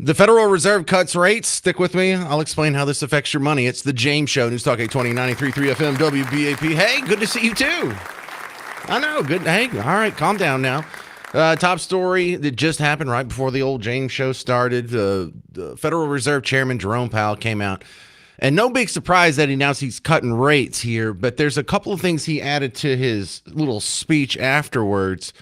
The Federal Reserve cuts rates. Stick with me. I'll explain how this affects your money. It's the James Show, News Talk 820, 93.3 FM, WBAP. Hey, good to see you too. I know. Good. Hey, all right, calm down now. Top story that just happened right before the old James Show started. The Federal Reserve Chairman Jerome Powell came out. And no big surprise that he announced he's cutting rates here, but there's a couple of things he added to his little speech afterwards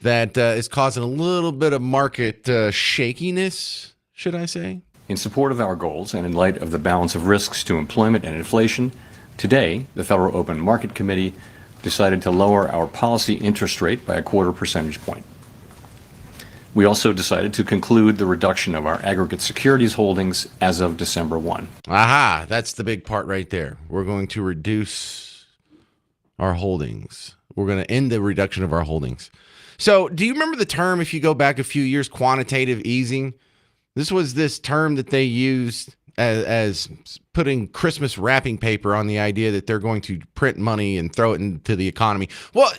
that is causing a little bit of market shakiness, should I say? In support of our goals and in light of the balance of risks to employment and inflation, today the Federal Open Market Committee decided to lower our policy interest rate by a 0.25 percentage point. We also decided to conclude the reduction of our aggregate securities holdings as of December 1. Aha, that's the big part right there. We're going to reduce our holdings. We're going to end the reduction of our holdings. So do you remember the term, if you go back a few years, quantitative easing? This was this term that they used as putting Christmas wrapping paper on the idea that they're going to print money and throw it into the economy. Well,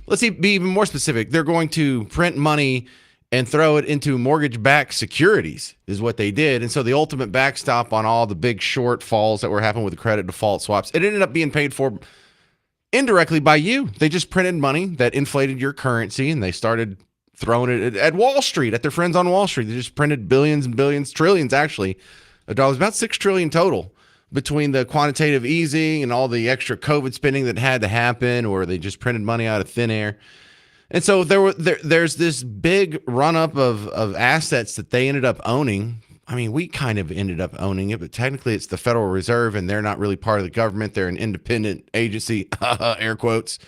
let's be even more specific. They're going to print money and throw it into mortgage-backed securities is what they did. And so the ultimate backstop on all the big shortfalls that were happening with the credit default swaps, it ended up being paid for indirectly by you. They just printed money that inflated your currency, and they started throwing it at Wall Street, at their friends on Wall Street. They just printed billions and billions, trillions actually, of dollars, about $6 trillion total between the quantitative easing and all the extra COVID spending that had to happen, or they just printed money out of thin air. And so there's this big run-up of assets that they ended up owning. I mean, we kind of ended up owning it, but technically it's the Federal Reserve, and they're not really part of the government. They're an independent agency, air quotes.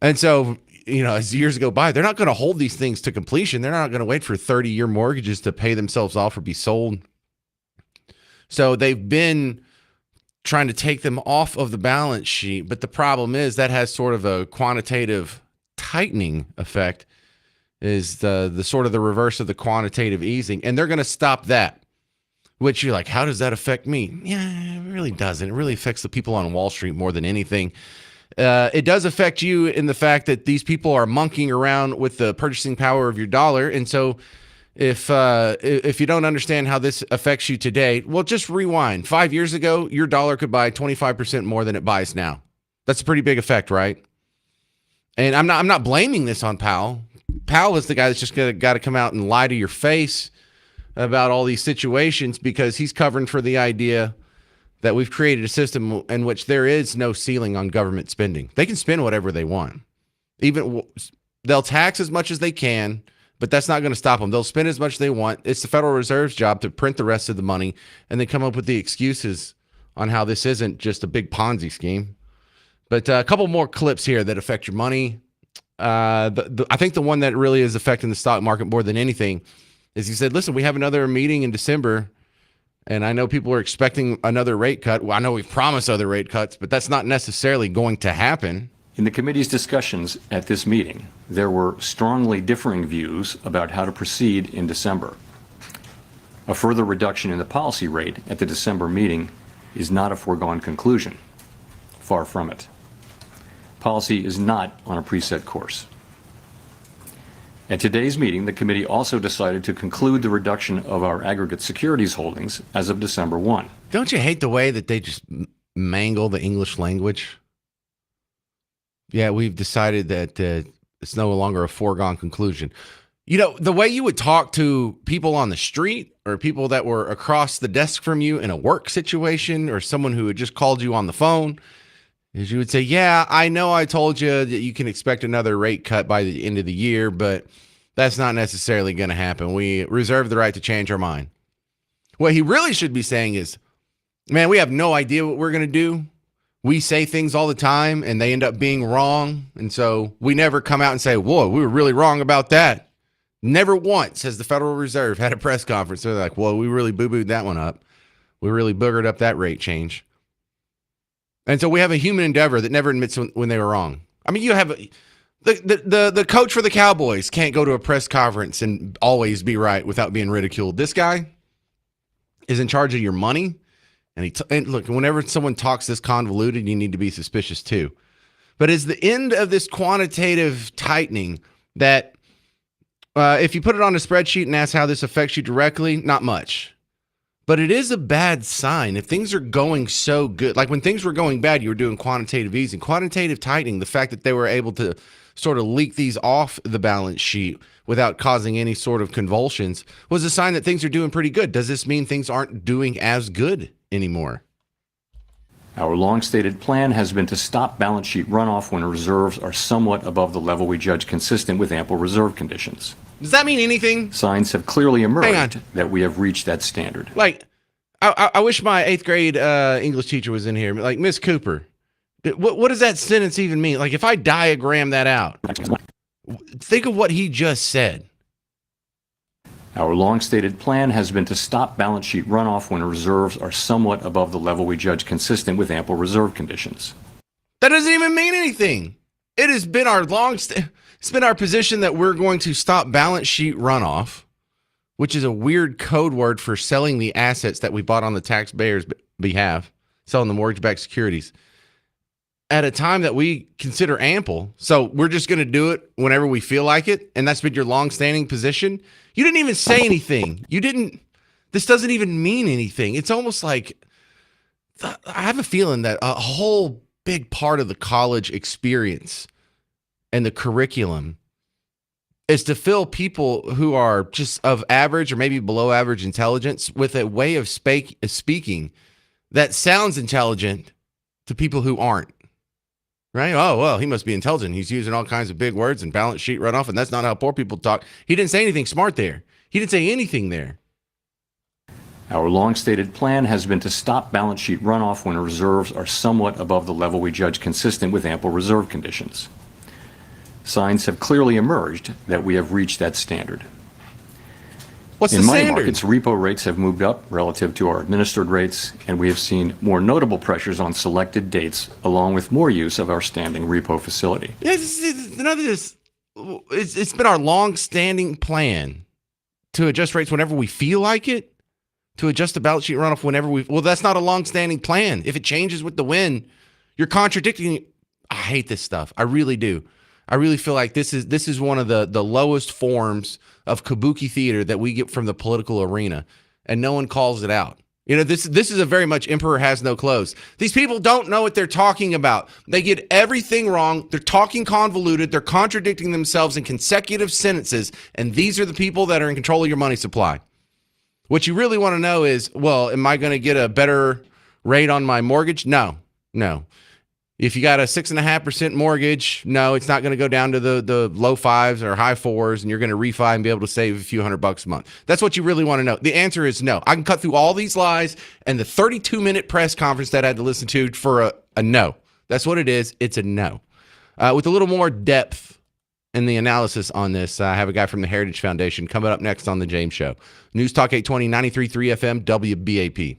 And so, as years go by, they're not going to hold these things to completion. They're not going to wait for 30-year mortgages to pay themselves off or be sold. So they've been trying to take them off of the balance sheet, but the problem is that has sort of a quantitative tightening effect, is the sort of the reverse of the quantitative easing, and they're going to stop that. Which you're like, how does that affect me? Yeah, it really doesn't. It really affects the people on Wall Street more than anything. It does affect you in the fact that these people are monkeying around with the purchasing power of your dollar, and so if you don't understand how this affects you today, well, just rewind. 5 years ago, your dollar could buy 25% more than it buys now. That's a pretty big effect, right? And I'm not blaming this on Powell. Powell is the guy that's just got to come out and lie to your face about all these situations, because he's covering for the idea that we've created a system in which there is no ceiling on government spending. They can spend whatever they want. They'll tax as much as they can, but that's not going to stop them. They'll spend as much as they want. It's the Federal Reserve's job to print the rest of the money and then come up with the excuses on how this isn't just a big Ponzi scheme. But a couple more clips here that affect your money. I think the one that really is affecting the stock market more than anything is he said, listen, we have another meeting in December, and I know people are expecting another rate cut. Well, I know we've promised other rate cuts, but that's not necessarily going to happen. In the committee's discussions at this meeting, there were strongly differing views about how to proceed in December. A further reduction in the policy rate at the December meeting is not a foregone conclusion. Far from it. Policy is not on a preset course. At today's meeting, the committee also decided to conclude the reduction of our aggregate securities holdings as of December 1. Don't you hate the way that they just mangle the English language? Yeah, we've decided that it's no longer a foregone conclusion. The way you would talk to people on the street, or people that were across the desk from you in a work situation, or someone who had just called you on the phone, is you would say, yeah, I know I told you that you can expect another rate cut by the end of the year, but that's not necessarily going to happen. We reserve the right to change our mind. What he really should be saying is, man, we have no idea what we're going to do. We say things all the time and they end up being wrong. And so we never come out and say, whoa, we were really wrong about that. Never once has the Federal Reserve had a press conference. They're like, well, we really boo-booed that one up. We really boogered up that rate change. And so we have a human endeavor that never admits when they were wrong. I mean, you have the coach for the Cowboys can't go to a press conference and always be right without being ridiculed. This guy is in charge of your money. And look, whenever someone talks this convoluted, you need to be suspicious too. But it's the end of this quantitative tightening that If you put it on a spreadsheet and ask how this affects you directly, not much. But it is a bad sign if things are going so good. Like when things were going bad, you were doing quantitative easing, quantitative tightening. The fact that they were able to sort of leak these off the balance sheet without causing any sort of convulsions was a sign that things are doing pretty good. Does this mean things aren't doing as good anymore? Our long-stated plan has been to stop balance sheet runoff when reserves are somewhat above the level we judge consistent with ample reserve conditions. Does that mean anything? Signs have clearly Hang emerged on. that we have reached that standard. Like, I wish my 8th grade English teacher was in here. Like, Miss Cooper, what does that sentence even mean? Like, if I diagram that out, think of what he just said. Our long-stated plan has been to stop balance sheet runoff when reserves are somewhat above the level we judge consistent with ample reserve conditions. That doesn't even mean anything. It has been our it's been our position that we're going to stop balance sheet runoff, which is a weird code word for selling the assets that we bought on the taxpayers' behalf, selling the mortgage-backed securities at a time that we consider ample. So we're just going to do it whenever we feel like it. And that's been your long-standing position. You didn't even say anything. This doesn't even mean anything. It's almost like, I have a feeling that a whole big part of the college experience and the curriculum is to fill people who are just of average or maybe below average intelligence with a way of speaking that sounds intelligent to people who aren't. Right? Oh, well, he must be intelligent. He's using all kinds of big words and balance sheet runoff, and that's not how poor people talk. He didn't say anything smart there. He didn't say anything there. Our long-stated plan has been to stop balance sheet runoff when reserves are somewhat above the level we judge consistent with ample reserve conditions. Signs have clearly emerged that we have reached that standard. What's the In money standard? markets, repo rates have moved up relative to our administered rates, and we have seen more notable pressures on selected dates, along with more use of our standing repo facility. Yeah, none of this. It's been our long-standing plan to adjust rates whenever we feel like it, to adjust the balance sheet runoff whenever we. Well, that's not a long-standing plan. If it changes with the wind, you're contradicting. I hate this stuff. I really do. I really feel like this is one of the lowest forms of kabuki theater that we get from the political arena, and no one calls it out. You know, this is a very much emperor has no clothes. These people don't know what they're talking about. They get everything wrong. They're talking convoluted. They're contradicting themselves in consecutive sentences, and these are the people that are in control of your money supply. What you really want to know is, well, am I going to get a better rate on my mortgage? No. If you got a 6.5% mortgage, no, it's not going to go down to the low fives or high fours, and you're going to refi and be able to save a few $100 a month. That's what you really want to know. The answer is no. I can cut through all these lies and the 32-minute press conference that I had to listen to for a no. That's what it is. It's a no. With a little more depth in the analysis on this, I have a guy from the Heritage Foundation coming up next on The James Show. News Talk 820, 93.3 FM, WBAP.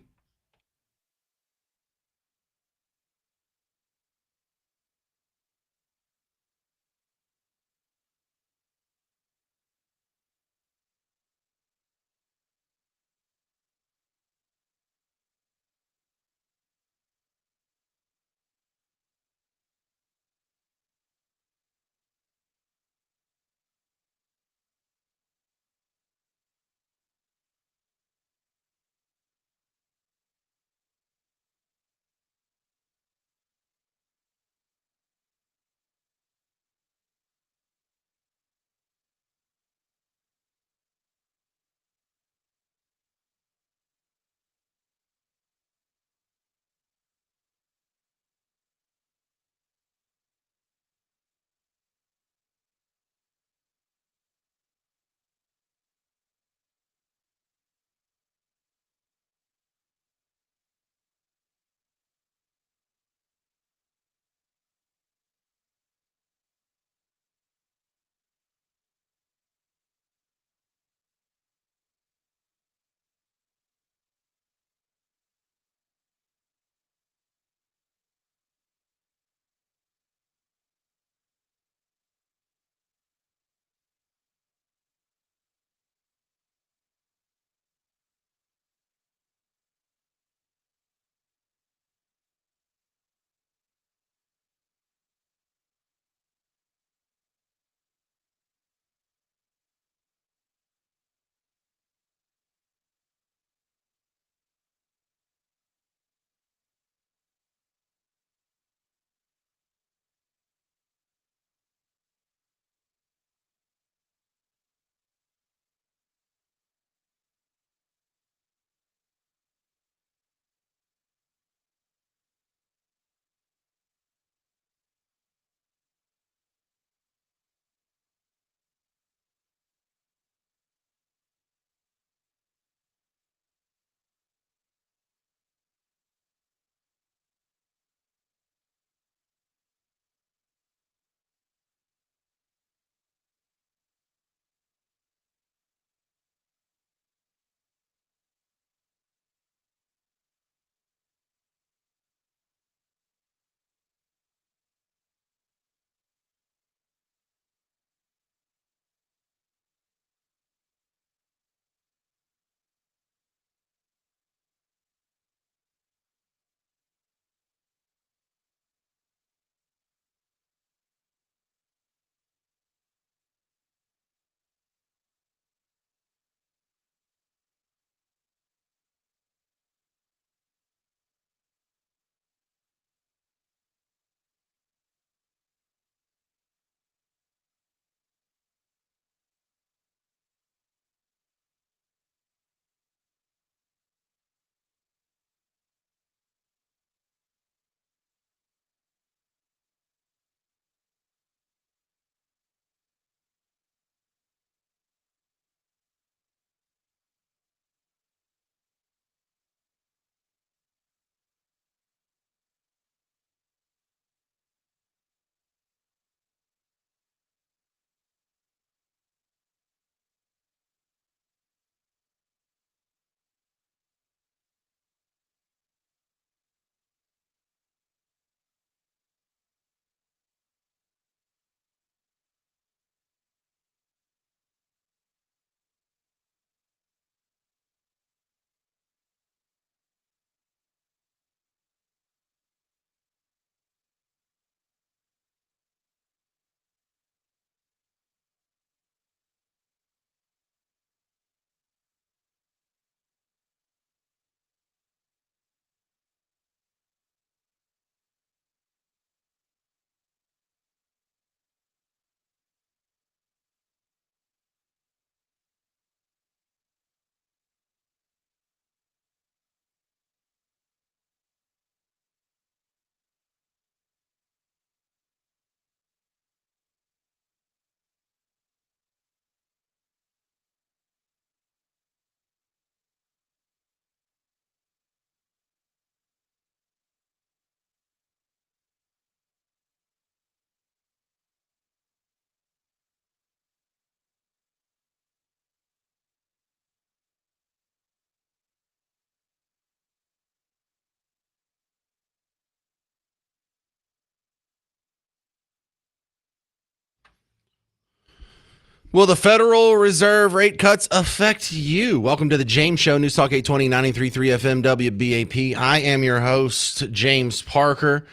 Will the Federal Reserve rate cuts affect you? Welcome to the James Show, News Talk 820, 93.3 FM, WBAP. I am your host, James Parker.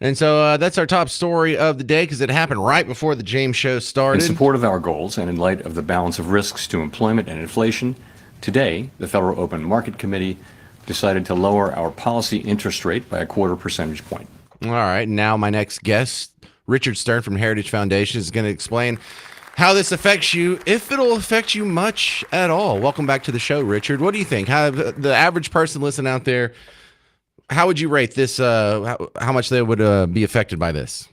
And so that's our top story of the day because it happened right before the James Show In started. support of our goals and in light of the balance of risks to employment and inflation, today the Federal Open Market Committee decided to lower our policy interest rate by a quarter percentage point. All right. Now, my next guest, Richard Stern from Heritage Foundation, is going to explain how this affects you, if it'll affect you much at all. Welcome back to the show, Richard. What do you think? How the average person listening out there, how would you rate this? How much they would be affected by this?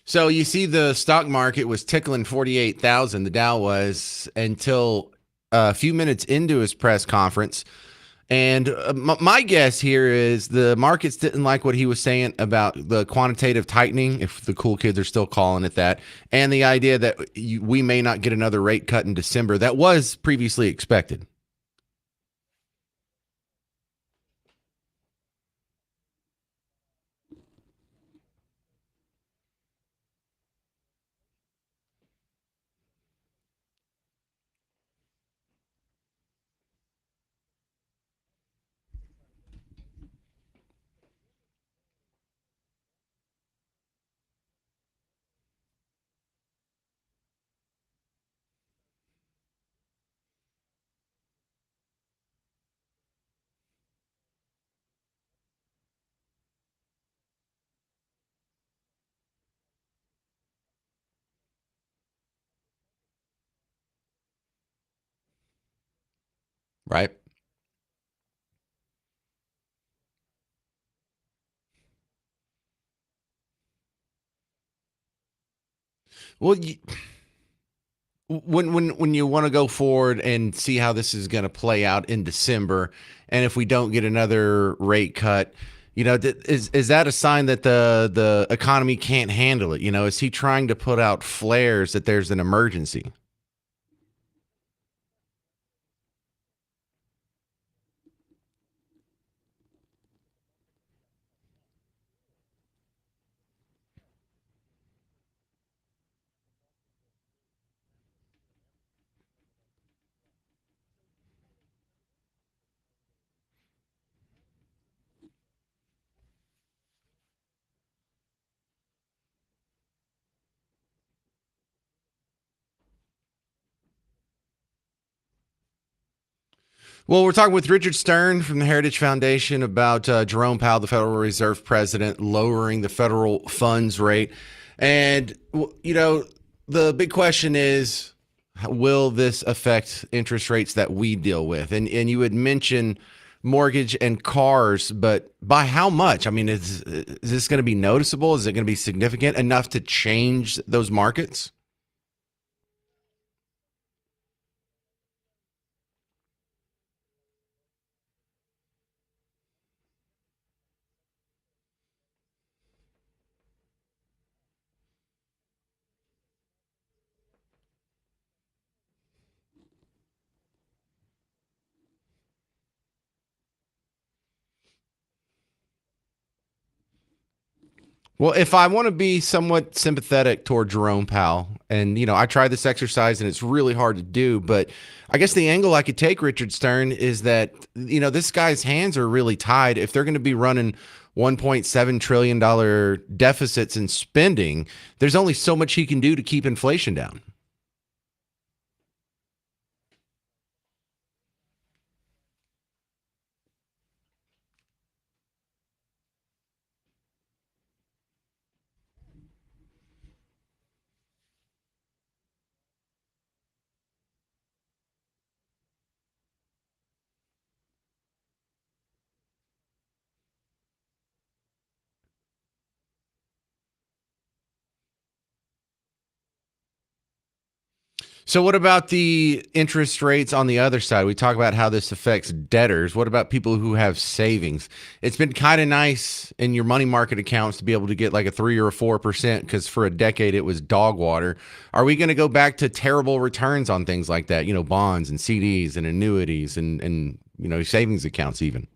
So you see, the stock market was tickling 48,000. The Dow was until a few minutes into his press conference. And my guess here is the markets didn't like what he was saying about the quantitative tightening, if the cool kids are still calling it that, and the idea that we may not get another rate cut in December that was previously expected. Right. Well, when you want to go forward and see how this is going to play out in December, and if we don't get another rate cut, is that a sign that the economy can't handle it? Is he trying to put out flares that there's an emergency? Well, we're talking with Richard Stern from the Heritage Foundation about Jerome Powell, the Federal Reserve President, lowering the federal funds rate. And, the big question is, will this affect interest rates that we deal with? And you had mentioned mortgage and cars, but by how much? I mean, is this going to be noticeable? Is it going to be significant enough to change those markets? Well, if I want to be somewhat sympathetic toward Jerome Powell, and I tried this exercise and it's really hard to do, but I guess the angle I could take, Richard Stern, is that this guy's hands are really tied. If they're going to be running $1.7 trillion deficits in spending, there's only so much he can do to keep inflation down. So what about the interest rates on the other side? We talk about how this affects debtors. What about people who have savings? It's been kind of nice in your money market accounts to be able to get like a 3 or a 4% because for a decade it was dog water. Are we going to go back to terrible returns on things like that? Bonds and CDs and annuities and savings accounts even.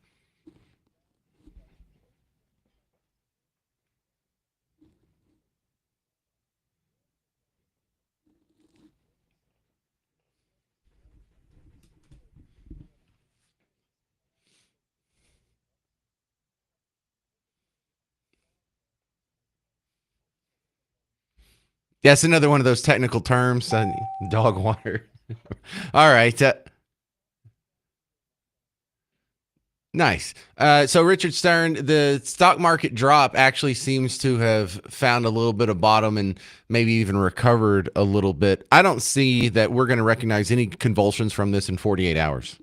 That's another one of those technical terms. Dog water. All right. Nice. So, Richard Stern, the stock market drop actually seems to have found a little bit of bottom and maybe even recovered a little bit. I don't see that we're going to recognize any convulsions from this in 48 hours.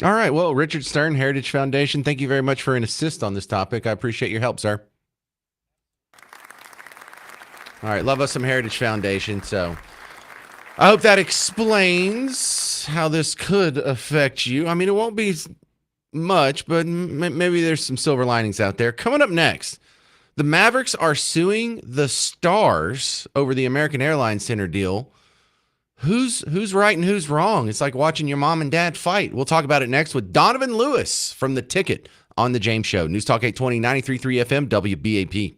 All right. Well, Richard Stern, Heritage Foundation, thank you very much for an assist on this topic. I appreciate your help, sir. All right. Love us some Heritage Foundation. So, I hope that explains how this could affect you. I mean, it won't be much, but maybe there's some silver linings out there. Coming up next, the Mavericks are suing the Stars over the American Airlines Center deal. Who's right and who's wrong? It's like watching your mom and dad fight. We'll talk about it next with Donovan Lewis from The Ticket on The James Show. News Talk 820, 93.3 FM, WBAP.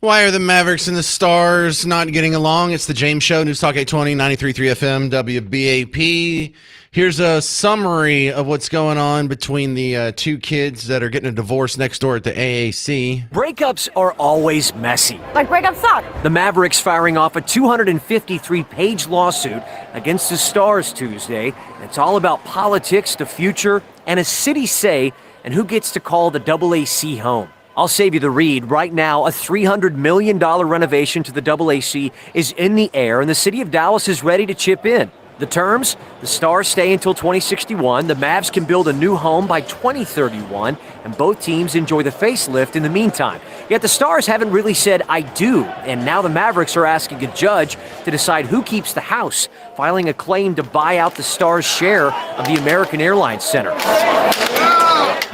Why are the Mavericks and the Stars not getting along? It's the James Show, News Talk 820, 93.3 FM, WBAP. Here's a summary of what's going on between the two kids that are getting a divorce next door at the AAC. Breakups are always messy. Like breakups suck. The Mavericks firing off a 253-page lawsuit against the Stars Tuesday. It's all about politics, the future, and a city say, and who gets to call the AAC home. I'll save you the read. Right now, a $300 million renovation to the AAC is in the air, and the city of Dallas is ready to chip in. The terms? The Stars stay until 2061, the Mavs can build a new home by 2031, and both teams enjoy the facelift in the meantime. Yet the Stars haven't really said "I do," and now the Mavericks are asking a judge to decide who keeps the house, filing a claim to buy out the Stars' share of the American Airlines Center.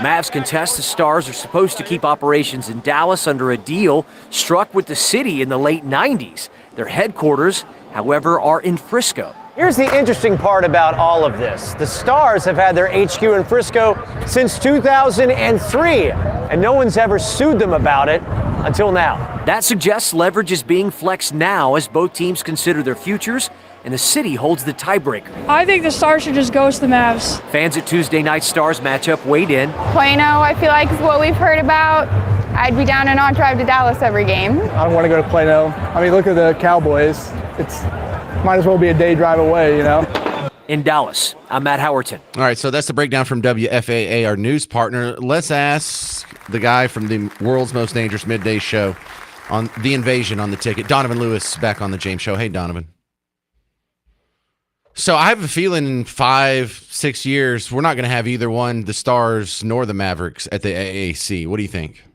Mavs contest the Stars are supposed to keep operations in Dallas under a deal struck with the city in the late 90s. Their headquarters, however, are in Frisco. Here's the interesting part about all of this. The Stars have had their HQ in Frisco since 2003, and no one's ever sued them about it until now. That suggests leverage is being flexed now as both teams consider their futures, and the city holds the tiebreaker. I think the Stars should just ghost the Mavs. Fans at Tuesday night's Stars matchup weighed in. Plano, I feel like, is what we've heard about. I'd be down to not drive to Dallas every game. I don't want to go to Plano. I mean, look at the Cowboys. It's might as well be a day drive away, you know? In Dallas, I'm Matt Howerton. All right, so that's the breakdown from WFAA, our news partner. Let's ask the guy from the world's most dangerous midday show on The Invasion on the ticket, Donovan Lewis, back on the James Show. Hey, Donovan. So I have a feeling in 5-6 years, we're not going to have either one, the Stars nor the Mavericks at the AAC. What do you think?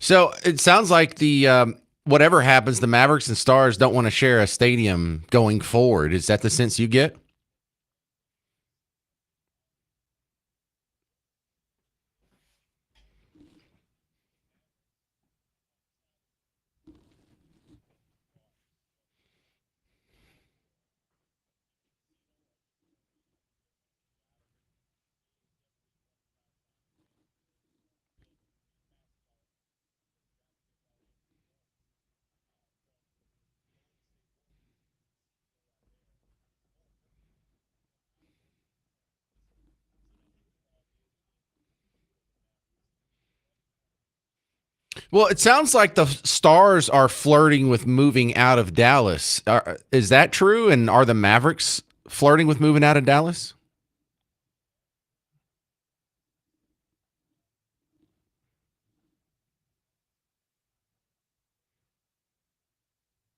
So it sounds like the whatever happens, the Mavericks and Stars don't want to share a stadium going forward. Is that the sense you get? Well, it sounds like the Stars are flirting with moving out of Dallas. Is that true? And are the Mavericks flirting with moving out of Dallas?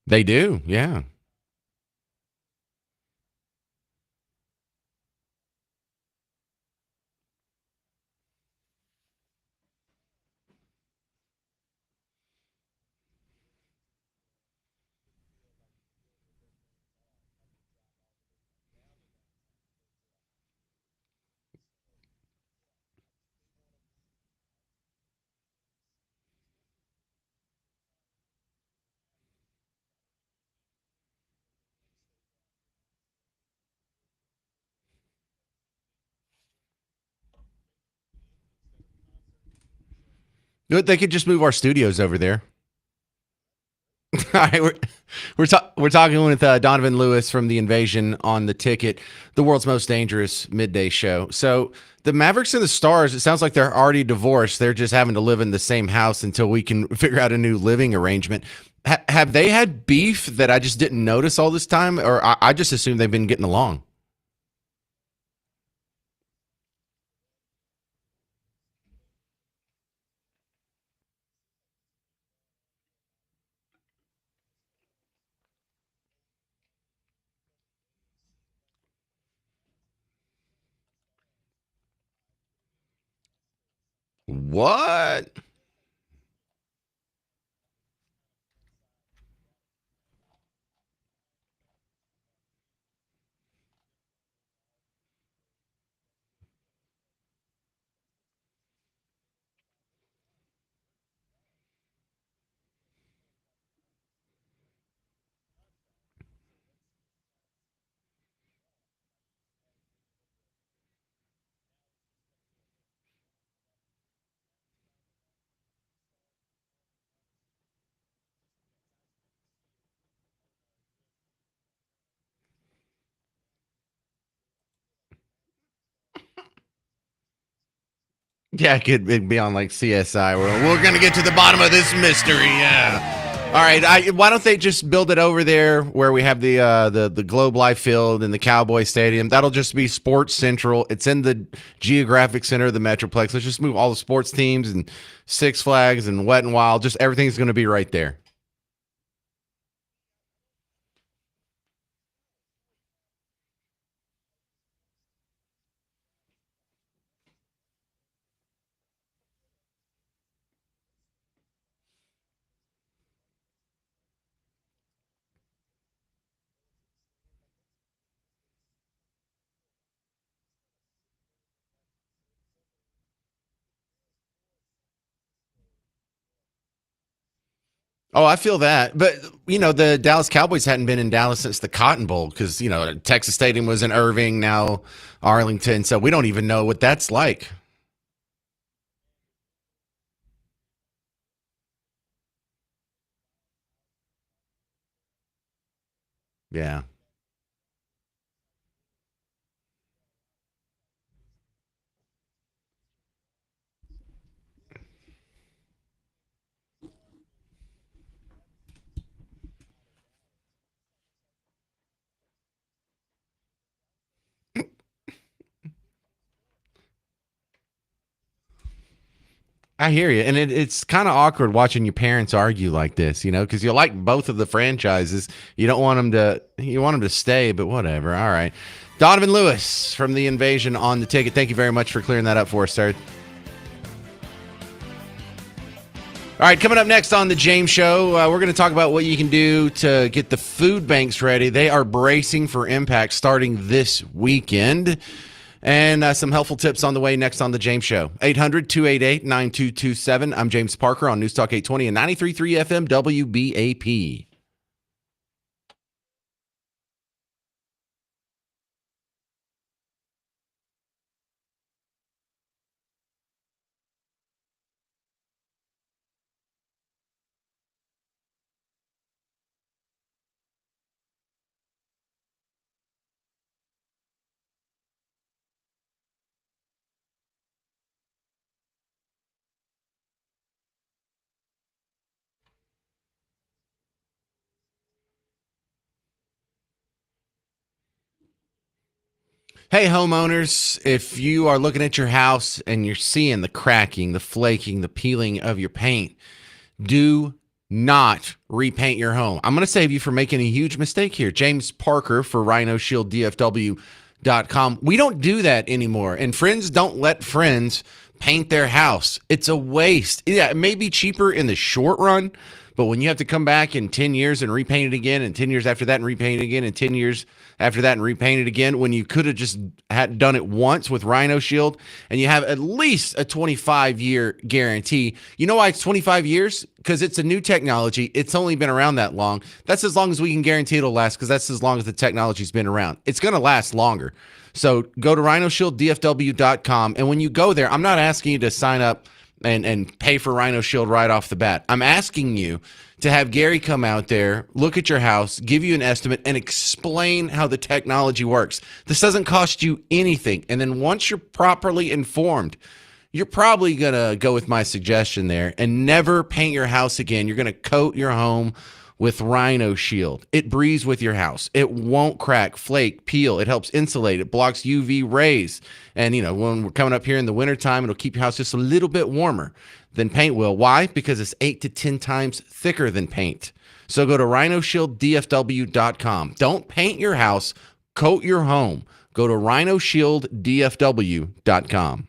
They do, yeah. Good, they could just move our studios over there. All right, we're talking with Donovan Lewis from The Invasion on the ticket, the world's most dangerous midday show. So the Mavericks and the Stars, it sounds like they're already divorced. They're just having to live in the same house until we can figure out a new living arrangement. Have they had beef that I just didn't notice all this time, or I just assumed they've been getting along? What? Yeah, it could be on like CSI. We're going to get to the bottom of this mystery. Yeah. All right. Why don't they just build it over there where we have the Globe Life Field and the Cowboy Stadium? That'll just be Sports Central. It's in the geographic center of the Metroplex. Let's just move all the sports teams and Six Flags and Wet and Wild. Just everything's going to be right there. Oh, I feel that. But, the Dallas Cowboys hadn't been in Dallas since the Cotton Bowl because, Texas Stadium was in Irving, now Arlington. So we don't even know what that's like. Yeah. I hear you. And it's kind of awkward watching your parents argue like this, because you like both of the franchises. You want them to stay, but whatever. All right. Donovan Lewis from The Invasion on the ticket. Thank you very much for clearing that up for us, sir. All right, coming up next on the James Show, we're going to talk about what you can do to get the food banks ready. They are bracing for impact starting this weekend. And some helpful tips on the way next on the James Show. 800-288-9227. I'm James Parker on News Talk 820 and 93.3 FM WBAP. Hey, homeowners, if you are looking at your house and you're seeing the cracking, the flaking, the peeling of your paint, do not repaint your home. I'm going to save you from making a huge mistake here. James Parker for RhinoShieldDFW.com. We don't do that anymore. And friends don't let friends paint their house. It's a waste. Yeah, it may be cheaper in the short run, but when you have to come back in 10 years and repaint it again, and 10 years after that and repaint it again, and 10 years after that and repaint it again, when you could have just had done it once with Rhino Shield, and you have at least a 25-year guarantee. You know why it's 25 years? Because it's a new technology. It's only been around that long. That's as long as we can guarantee it'll last, because that's as long as the technology's been around. It's going to last longer. So go to RhinoShieldDFW.com, and when you go there, I'm not asking you to sign up and pay for Rhino Shield right off the bat. I'm asking you to have Gary come out there, look at your house, give you an estimate, and explain how the technology works. This doesn't cost you anything. And then once you're properly informed, you're probably going to go with my suggestion there and never paint your house again. You're going to coat your home with Rhino Shield. It breathes with your house. It won't crack, flake, peel. It helps insulate. It blocks UV rays. And, when we're coming up here in the wintertime, it'll keep your house just a little bit warmer than paint will. Why? Because it's 8 to 10 times thicker than paint. So go to RhinoShieldDFW.com. Don't paint your house. Coat your home. Go to RhinoShieldDFW.com.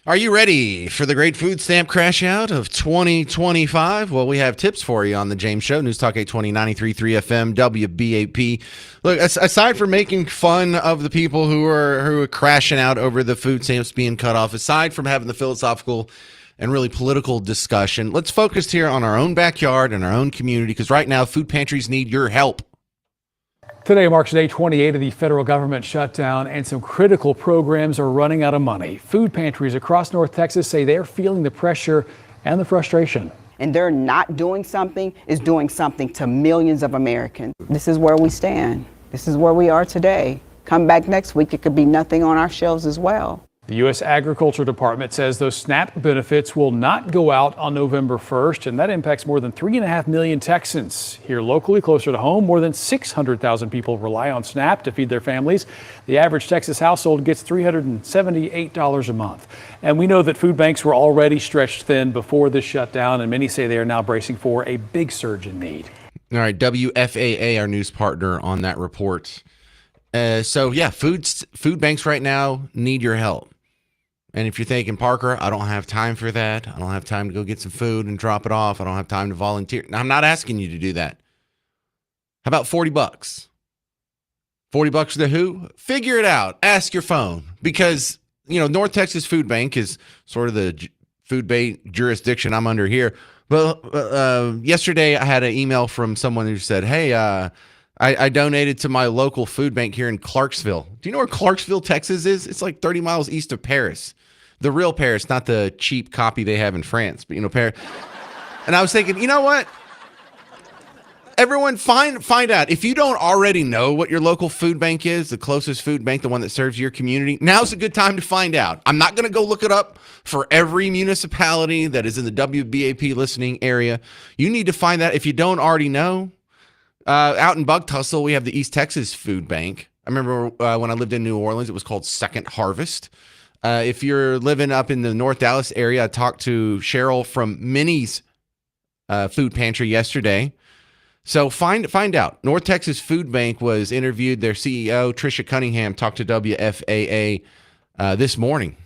Are you ready for the great food stamp crash out of 2025? Well, we have tips for you on the James Show, News Talk 820, 93.3 FM, WBAP. Look, aside from making fun of the people who are crashing out over the food stamps being cut off, aside from having the philosophical and really political discussion, let's focus here on our own backyard and our own community, because right now food pantries need your help. Today marks day 28 of the federal government shutdown, and some critical programs are running out of money. Food pantries across North Texas say they're feeling the pressure and the frustration. And they're not doing something is doing something to millions of Americans. This is where we stand. This is where we are today. Come back next week, it could be nothing on our shelves as well. The U.S. Agriculture Department says those SNAP benefits will not go out on November 1st, and that impacts more than 3.5 million Texans. Here locally, closer to home, more than 600,000 people rely on SNAP to feed their families. The average Texas household gets $378 a month. And we know that food banks were already stretched thin before this shutdown, and many say they are now bracing for a big surge in need. All right, WFAA, our news partner on that report. Food banks right now need your help. And if you're thinking, Parker, I don't have time for that. I don't have time to go get some food and drop it off. I don't have time to volunteer. Now, I'm not asking you to do that. How about $40? $40 to who? Figure it out. Ask your phone. Because, North Texas Food Bank is sort of the food bank jurisdiction I'm under here. Well, yesterday I had an email from someone who said, hey, I donated to my local food bank here in Clarksville. Do you know where Clarksville, Texas is? It's like 30 miles east of Paris. The real Paris, not the cheap copy they have in France, but Paris. And I was thinking, you know what? Everyone find out. If you don't already know what your local food bank is, the closest food bank, the one that serves your community, now's a good time to find out. I'm not going to go look it up for every municipality that is in the WBAP listening area. You need to find that if you don't already know. Out in Bug Tussle, we have the East Texas Food Bank. I remember when I lived in New Orleans, it was called Second Harvest. If you're living up in the North Dallas area, I talked to Cheryl from Minnie's Food Pantry yesterday. So find out. North Texas Food Bank was interviewed. Their CEO, Tricia Cunningham, talked to WFAA this morning.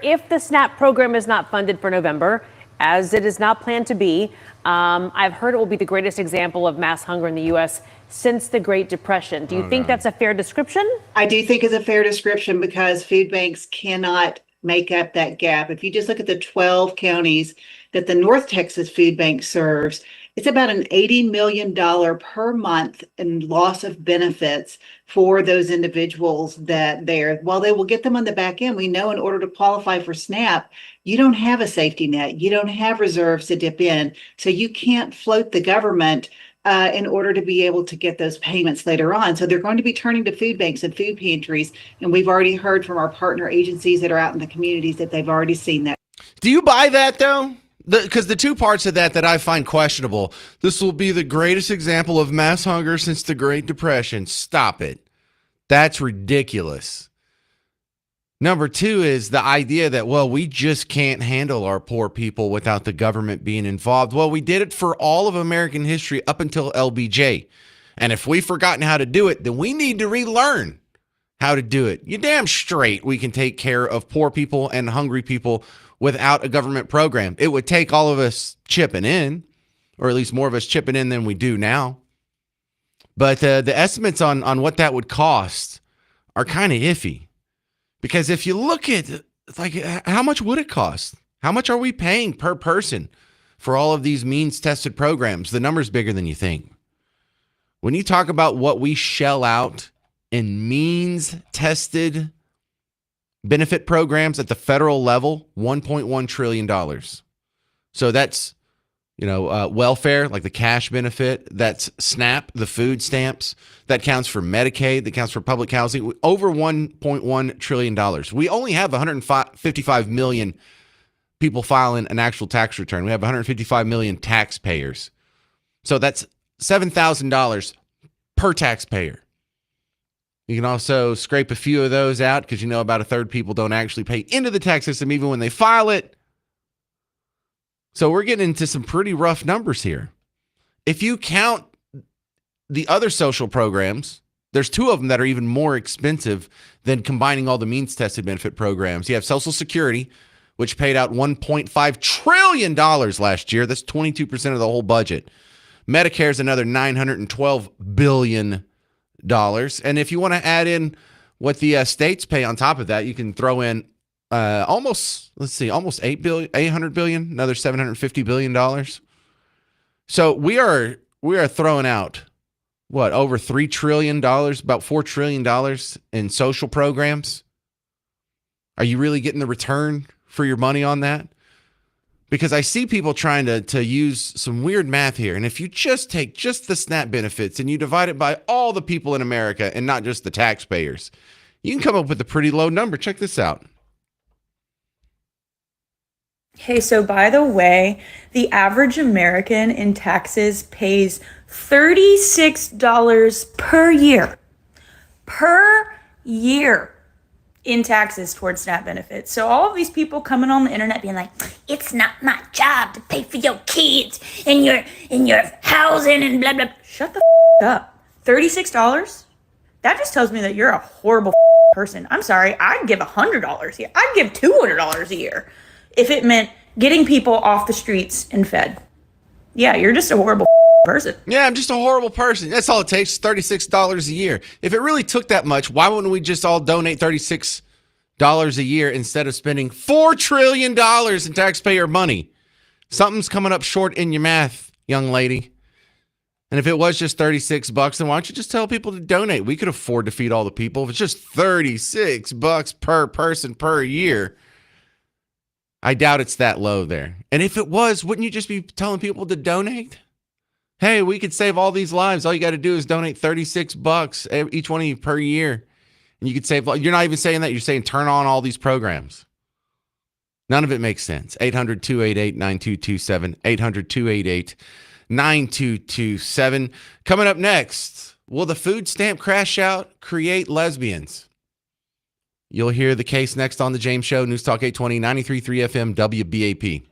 If the SNAP program is not funded for November, as it is not planned to be, I've heard it will be the greatest example of mass hunger in the U.S. since the Great Depression. Do you think that's a fair description? I do think it's a fair description because food banks cannot make up that gap. If you just look at the 12 counties that the North Texas Food Bank serves, it's about an $80 million per month in loss of benefits for those individuals while they will get them on the back end, we know in order to qualify for SNAP, you don't have a safety net. You don't have reserves to dip in. So you can't float the government in order to be able to get those payments later on. So they're going to be turning to food banks and food pantries. And we've already heard from our partner agencies that are out in the communities that they've already seen that. Do you buy that, though? Because the two parts of that I find questionable. This will be the greatest example of mass hunger since the Great Depression. Stop it. That's ridiculous. Number two is the idea that, we just can't handle our poor people without the government being involved. Well, we did it for all of American history up until LBJ. And if we've forgotten how to do it, then we need to relearn how to do it. You're damn straight we can take care of poor people and hungry people without a government program. It would take all of us chipping in, or at least more of us chipping in than we do now. But the estimates on what that would cost are kind of iffy. Because if you look at, how much would it cost? How much are we paying per person for all of these means-tested programs? The number's bigger than you think. When you talk about what we shell out in means-tested benefit programs at the federal level, $1.1 trillion. So that's, welfare, like the cash benefit. That's SNAP, the food stamps. That counts for Medicaid. That counts for public housing. Over $1.1 trillion. We only have 155 million people filing an actual tax return. We have 155 million taxpayers. So that's $7,000 per taxpayer. You can also scrape a few of those out because about a third people don't actually pay into the tax system even when they file it. So we're getting into some pretty rough numbers here. If you count the other social programs, there's two of them that are even more expensive than combining all the means-tested benefit programs. You have Social Security, which paid out $1.5 trillion last year. That's 22% of the whole budget. Medicare is another $912 billion. And if you want to add in what the states pay on top of that, you can throw in almost $800 billion, another $750 billion. So we are throwing out over $3 trillion, about $4 trillion in social programs. Are you really getting the return for your money on that? Because I see people trying to use some weird math here. And if you just take just the SNAP benefits and you divide it by all the people in America and not just the taxpayers, you can come up with a pretty low number. Check this out. Hey, so by the way, the average American in taxes pays $36 per year. Per year. In taxes towards SNAP benefits. So all of these people coming on the internet being like, it's not my job to pay for your kids and your housing and blah, blah. Shut the up. $36? That just tells me that you're a horrible person. I'm sorry. I'd give $100 a year. I'd give $200 a year if it meant getting people off the streets and fed. Yeah, you're just a horrible person. Yeah, I'm just a horrible person. That's all it takes, $36 a year. If it really took that much, why wouldn't we just all donate $36 a year instead of spending $4 trillion in taxpayer money? Something's coming up short in your math, young lady. And if it was just $36, then why don't you just tell people to donate? We could afford to feed all the people. If it's just $36 per person per year, I doubt it's that low there. And if it was, wouldn't you just be telling people to donate? Hey, we could save all these lives. All you got to do is donate $36 each one of you per year. And you could save. You're not even saying that. You're saying turn on all these programs. None of it makes sense. 800-288-9227. 800-288-9227. Coming up next, will the food stamp crash out create lesbians? You'll hear the case next on The James Show. News Talk 820, 93.3 FM, WBAP.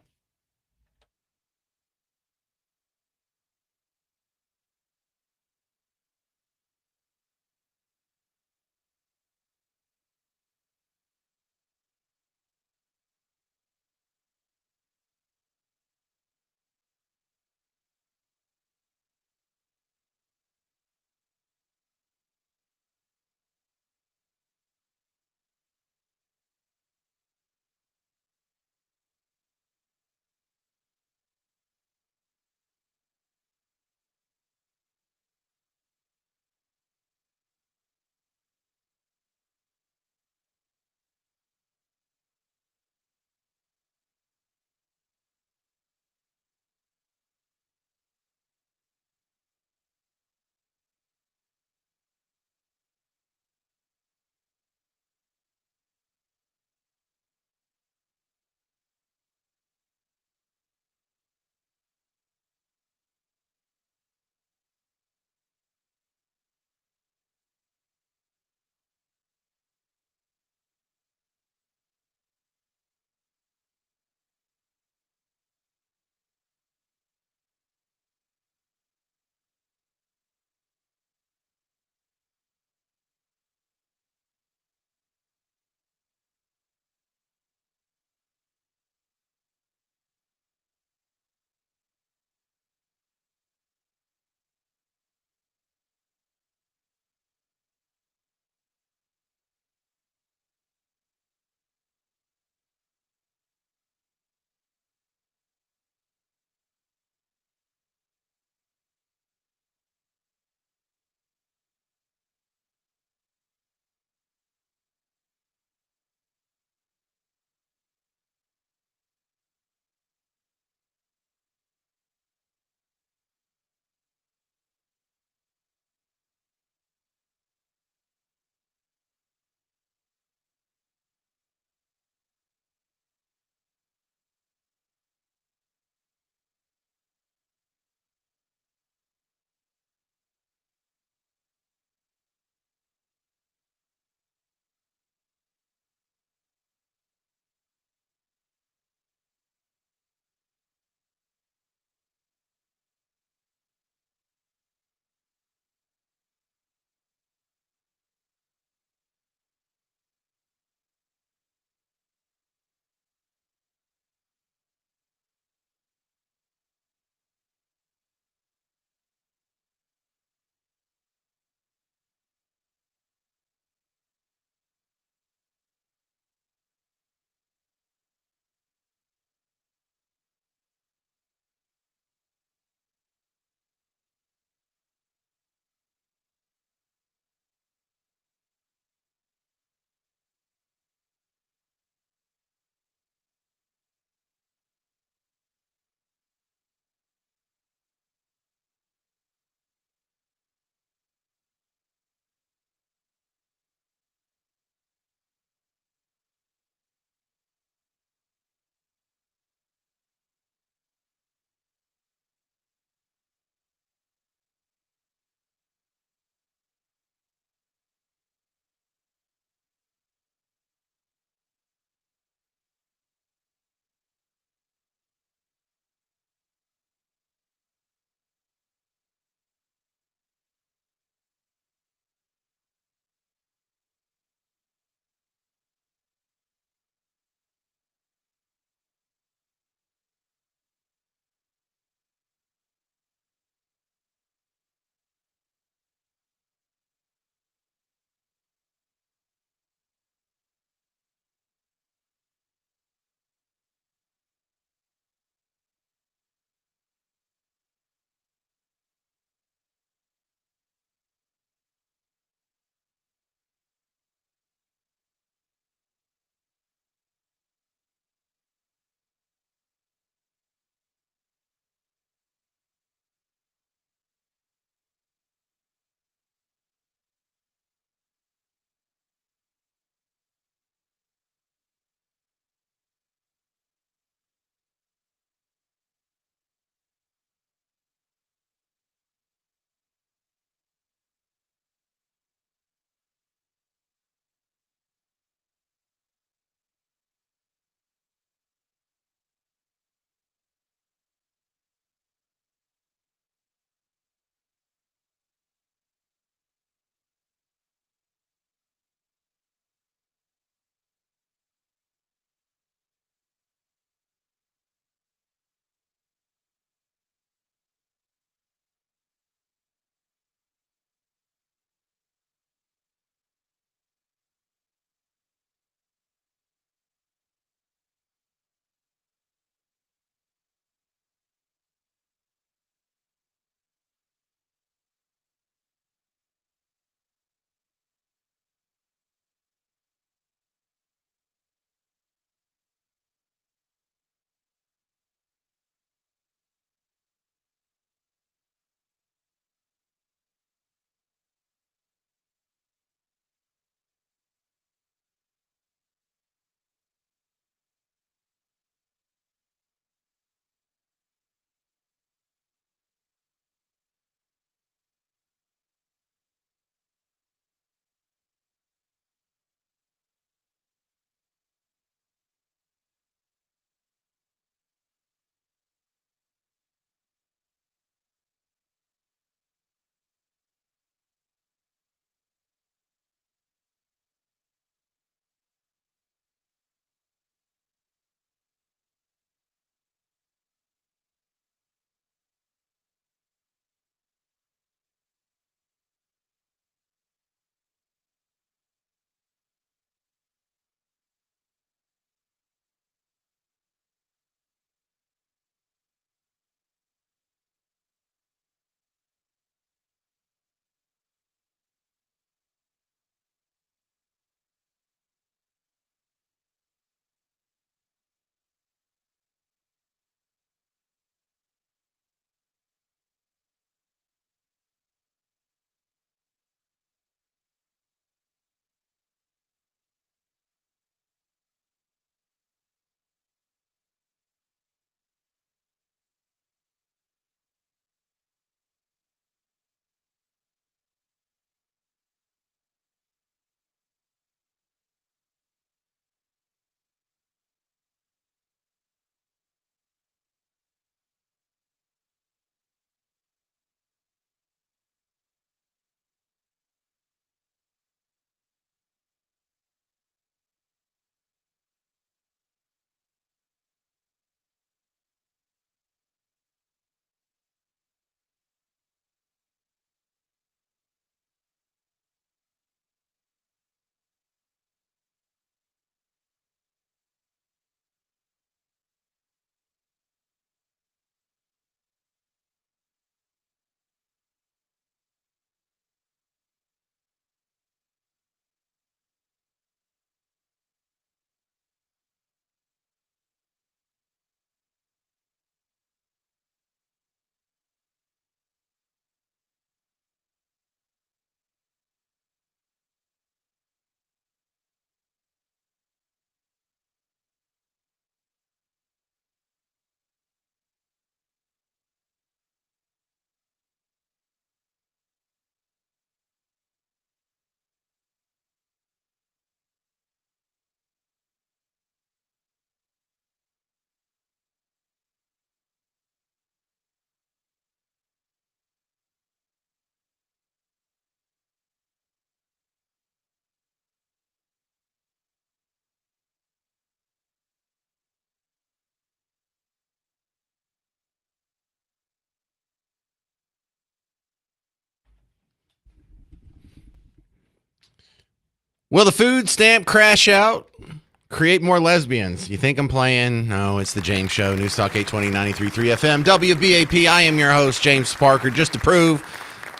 Will the food stamp crash out? Create more lesbians. You think I'm playing? No, it's the James Show. News Talk 820 93.3 FM. WBAP. I am your host, James Parker. Just to prove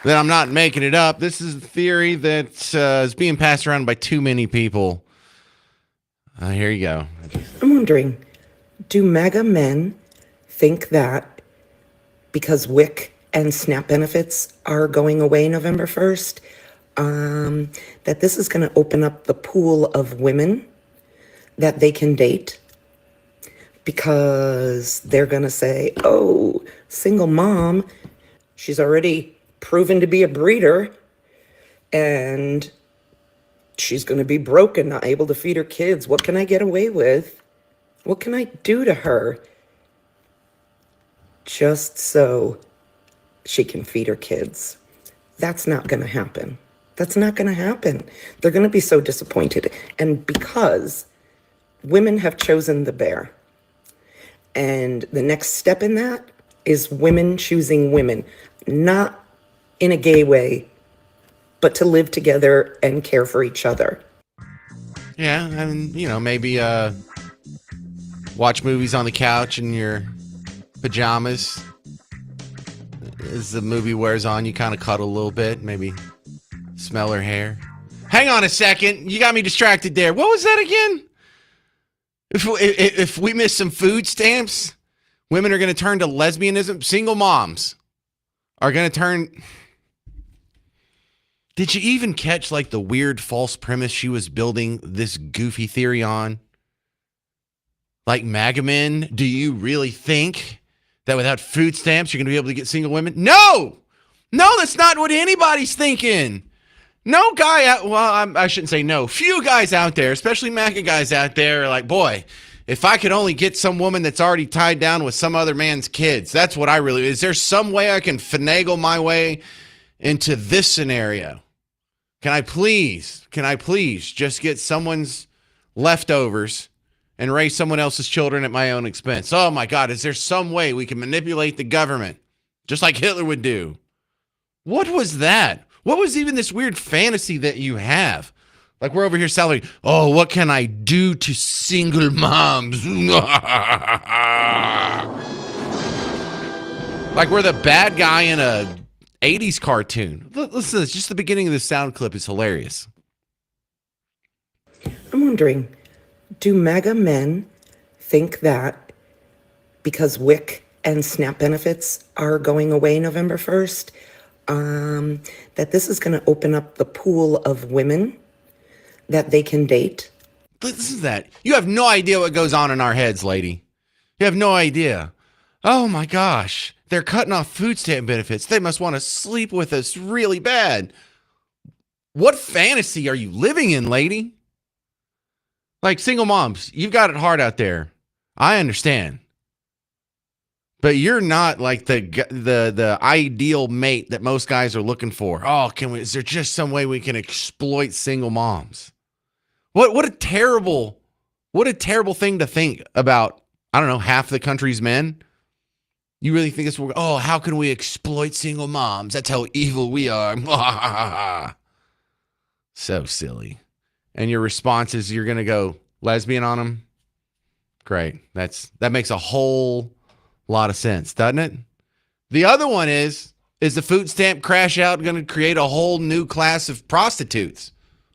that I'm not making it up, this is a theory that is being passed around by too many people. Here you go. I'm wondering, do MAGA men think that because WIC and SNAP benefits are going away November 1st, that this is going to open up the pool of women that they can date? Because they're going to say, oh, single mom, she's already proven to be a breeder, and she's going to be broke and not able to feed her kids. What can I get away with? What can I do to her just so she can feed her kids? That's not going to happen. That's not going to happen. They're going to be so disappointed. And because women have chosen the bear, and the next step in that is women choosing women, not in a gay way, but to live together and care for each other. Yeah, I mean, maybe watch movies on the couch in your pajamas. As the movie wears on, you kind of cuddle a little bit, maybe smell her hair. Hang on a second. You got me distracted there. What was that again? If we miss some food stamps, women are going to turn to lesbianism. Single moms are going to turn... Did you even catch like the weird false premise she was building this goofy theory on? Like, MAGA men, do you really think that without food stamps you're going to be able to get single women? No, that's not what anybody's thinking. No guy out, well, I shouldn't say no. Few guys out there, especially MAGA guys out there, are like, boy, if I could only get some woman that's already tied down with some other man's kids, that's what I really, is there some way I can finagle my way into this scenario? Can I please just get someone's leftovers and raise someone else's children at my own expense? Oh my God, is there some way we can manipulate the government just like Hitler would do? What was that? What was even this weird fantasy that you have? Like, we're over here celebrating, oh, what can I do to single moms? Like we're the bad guy in a 80s cartoon. Listen to this. Just the beginning of the sound clip is hilarious. I'm wondering, do MAGA men think that because WIC and SNAP benefits are going away November 1st, that this is going to open up the pool of women that they can date? Listen to that. You have no idea what goes on in our heads, lady. You have no idea. Oh my gosh. They're cutting off food stamp benefits. They must want to sleep with us really bad. What fantasy are you living in, lady? Like, single moms, you've got it hard out there. I understand. But you're not like the ideal mate that most guys are looking for. Oh, is there just some way we can exploit single moms? What a terrible thing to think about, I don't know, half the country's men. You really think this will, oh, how can we exploit single moms? That's how evil we are. So silly. And your response is you're going to go lesbian on them? Great. That makes a whole lot of sense, doesn't it? The other one is the food stamp crash out going to create a whole new class of prostitutes?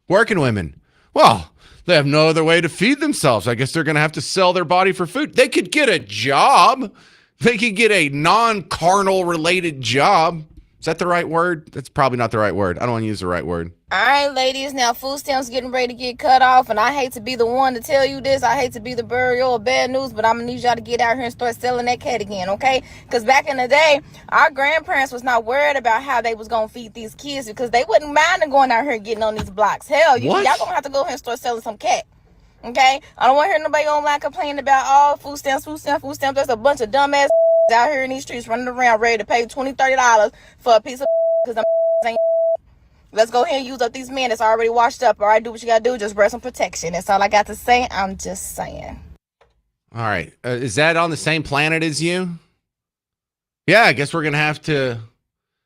Working women. Well, they have no other way to feed themselves. I guess they're going to have to sell their body for food. They could get a job. They could get a non-carnal related job. Is that the right word? That's probably not the right word. I don't want to use the right word. All right, ladies, now food stamps getting ready to get cut off, and I hate to be the one to tell you this. I hate to be the burial of bad news, but I'm going to need y'all to get out here and start selling that cat again, okay? Because back in the day, our grandparents was not worried about how they was going to feed these kids because they wouldn't mind going out here and getting on these blocks. Hell, y'all going to have to go ahead and start selling some cat. Okay? I don't want to hear nobody online complaining about all food stamps. There's a bunch of dumbass out here in these streets running around ready to pay $20, $30 for a piece of because ain't. Let's go ahead and use up these men that's already washed up. All right, do what you got to do. Just wear some protection. That's all I got to say. I'm just saying. All right. Is that on the same planet as you? Yeah, I guess we're going to have to.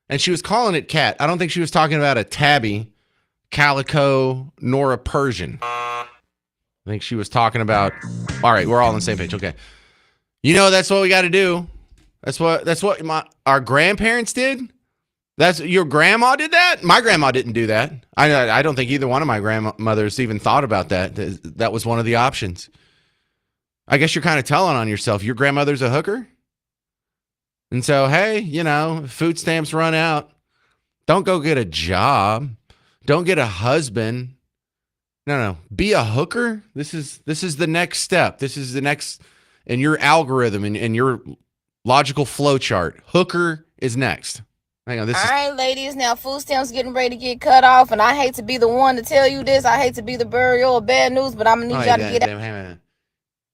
And she was calling it cat. I don't think she was talking about a tabby Calico Nora Persian. I think she was talking about. All right, we're all on the same page. Okay. That's what we got to do. That's what our grandparents did. That's your grandma did that. My grandma didn't do that. I don't think either one of my grandmothers even thought about that. That was one of the options. I guess you're kind of telling on yourself. Your grandmother's a hooker. And so, hey, food stamps run out. Don't go get a job. Don't get a husband. No. Be a hooker. This is the next step. This is the next in your algorithm and your logical flow chart. Hooker is next. Hang on. All right, ladies. Now, food stamps getting ready to get cut off, and I hate to be the one to tell you this. I hate to be the burial of bad news, but I'm gonna need y'all to get out.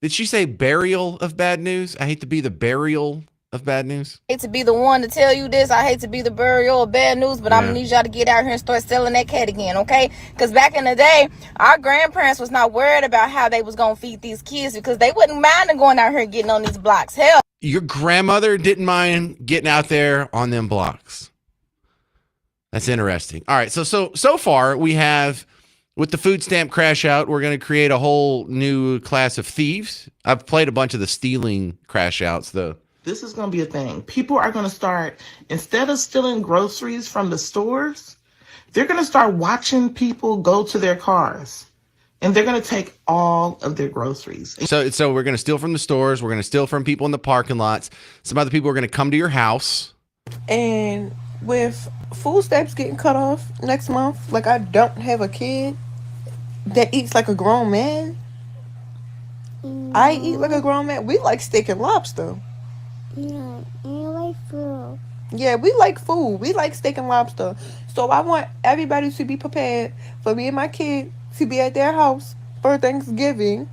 Did she say burial of bad news? I hate to be the burial of bad news. I hate to be the one to tell you this. I hate to be the burial of bad news, but I'm gonna need y'all to get out here and start selling that cat again, okay? Because back in the day, our grandparents was not worried about how they was gonna feed these kids because they wouldn't mind going out here and getting on these blocks. Hell, your grandmother didn't mind getting out there on them blocks. That's interesting. All right, so far we have, with the food stamp crash out, we're going to create a whole new class of thieves. I've played a bunch of the stealing crash outs, though. This is going to be a thing. People are going to start, instead of stealing groceries from the stores, they're going to start watching people go to their cars. And they're going to take all of their groceries. So we're going to steal from the stores. We're going to steal from people in the parking lots. Some other people are going to come to your house. And with food stamps getting cut off next month, like, I don't have a kid that eats like a grown man. I eat like a grown man. We like steak and lobster. Yeah, you like food. Yeah, we like food. We like steak and lobster. So I want everybody to be prepared for me and my kid to be at their house for Thanksgiving.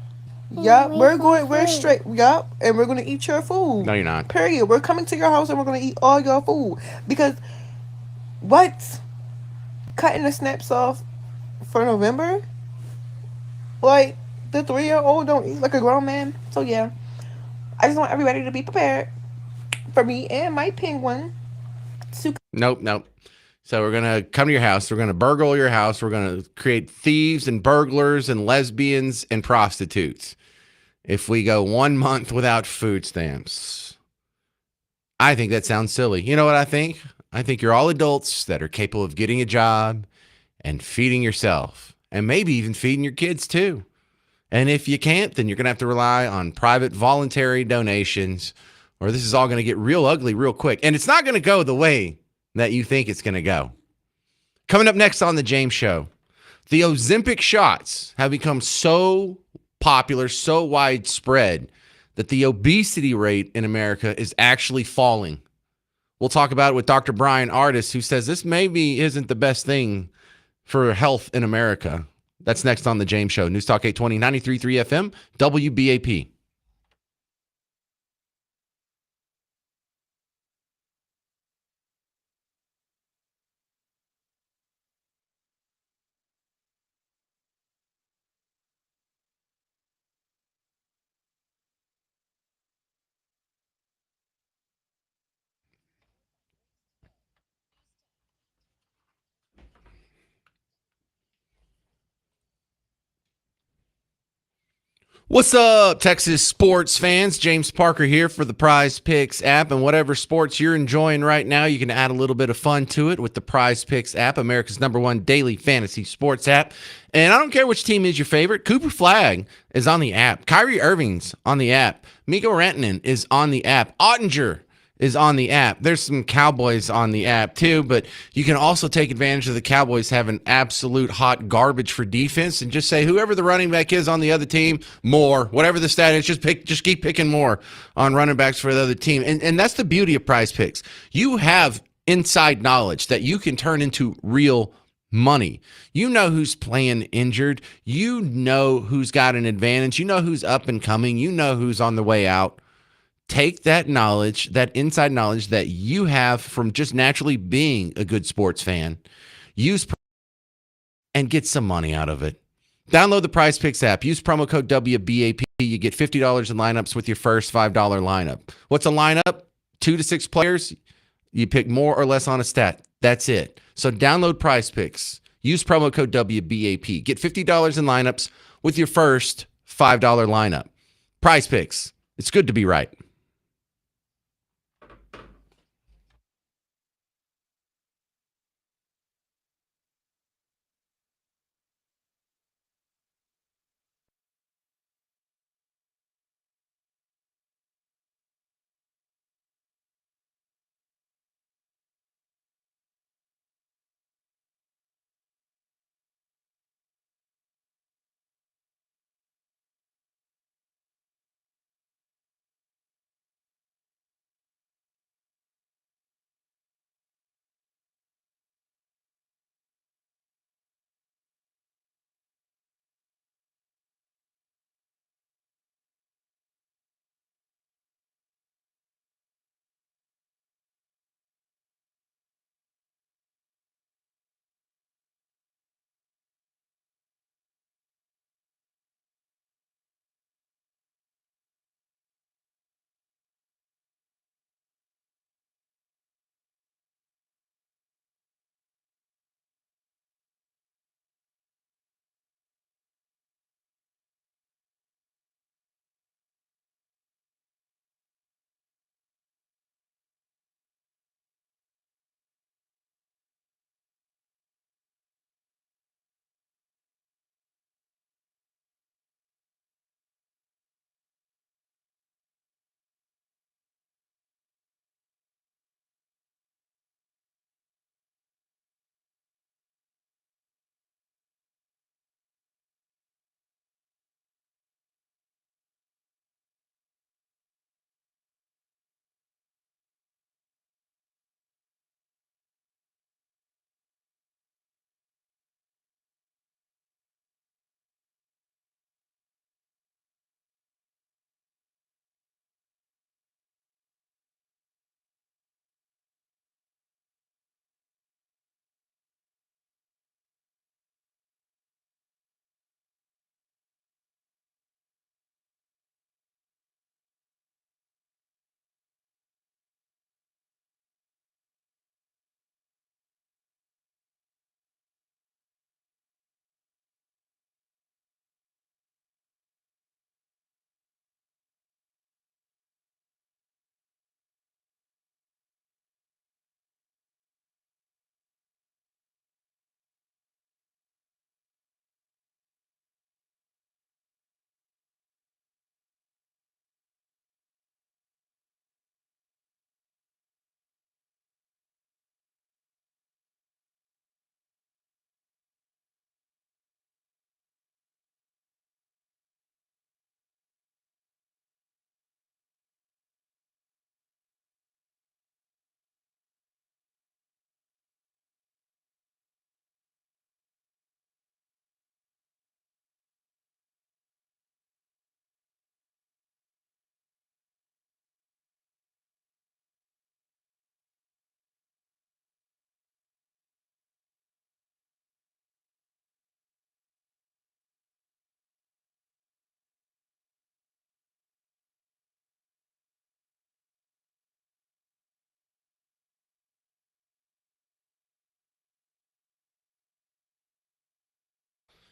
Yup, we're straight. Yup, and we're gonna eat your food. No, you're not. Period. We're coming to your house and we're gonna eat all your food. Because what? Cutting the snaps off for November? Like, the 3-year-old don't eat like a grown man. So yeah, I just want everybody to be prepared for me and my penguin to. Nope. So we're going to come to your house. We're going to burgle your house. We're going to create thieves and burglars and lesbians and prostitutes if we go 1 month without food stamps. I think that sounds silly. You know what I think? I think you're all adults that are capable of getting a job and feeding yourself and maybe even feeding your kids too. And if you can't, then you're going to have to rely on private voluntary donations, or this is all going to get real ugly real quick. And it's not going to go the way that you think it's going to go. Coming up next on The James Show, the Ozempic shots have become so popular, so widespread, that the obesity rate in America is actually falling. We'll talk about it with Dr. Brian Ardis, who says this maybe isn't the best thing for health in America. That's next on The James Show. News Talk 820, 93.3 FM, WBAP. What's up, Texas sports fans? James Parker here for the Prize Picks app, and whatever sports you're enjoying right now, you can add a little bit of fun to it with the Prize Picks app, America's #1 daily fantasy sports app. And I don't care which team is your favorite. Cooper Flagg is on the app. Kyrie Irving's on the app. Mikko Rantanen is on the app. Ottinger is on the app. There's some Cowboys on the app too, but you can also take advantage of the Cowboys having absolute hot garbage for defense and just say whoever the running back is on the other team, more, whatever the stat is, just keep picking more on running backs for the other team. And that's the beauty of Prize Picks. You have inside knowledge that you can turn into real money. You know who's playing injured. You know who's got an advantage. You know who's up and coming. You know who's on the way out. Take that knowledge, that inside knowledge that you have from just naturally being a good sports fan, use and get some money out of it. Download the Prize Picks app. Use promo code WBAP. You get $50 in lineups with your first $5 lineup. What's a lineup? 2 to 6 players. You pick more or less on a stat. That's it. So download Prize Picks. Use promo code WBAP. Get $50 in lineups with your first $5 lineup. Prize Picks. It's good to be right.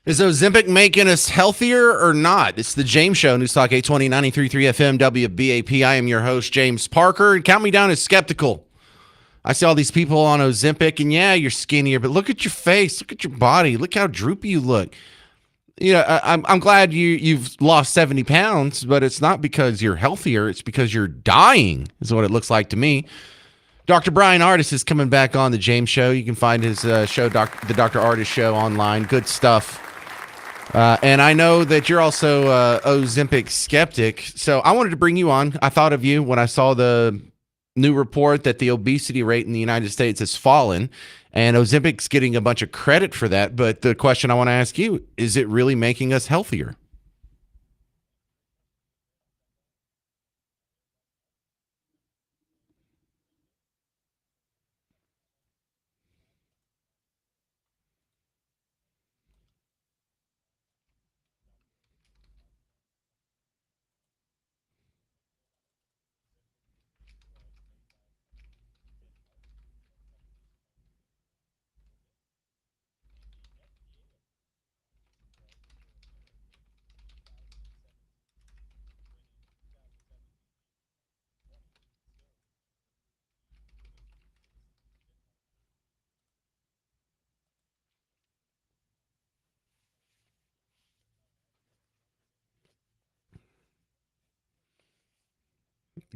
Is Ozempic making us healthier or not? It's the James Show, News Talk 820, 93.3 FM, WBAP. I am your host, James Parker, and count me down as skeptical. I see all these people on Ozempic, and yeah, you're skinnier, but look at your face, look at your body, look how droopy you look. You know, I'm glad you've lost 70 pounds, but it's not because you're healthier, it's because you're dying, is what it looks like to me. Dr. Brian Ardis is coming back on the James Show. You can find his show, the Dr. Ardis Show, online. Good stuff. And I know that you're also Ozempic skeptic, so I wanted to bring you on. I thought of you when I saw the new report that the obesity rate in the United States has fallen, and Ozempic's getting a bunch of credit for that. But the question I want to ask you, is it really making us healthier?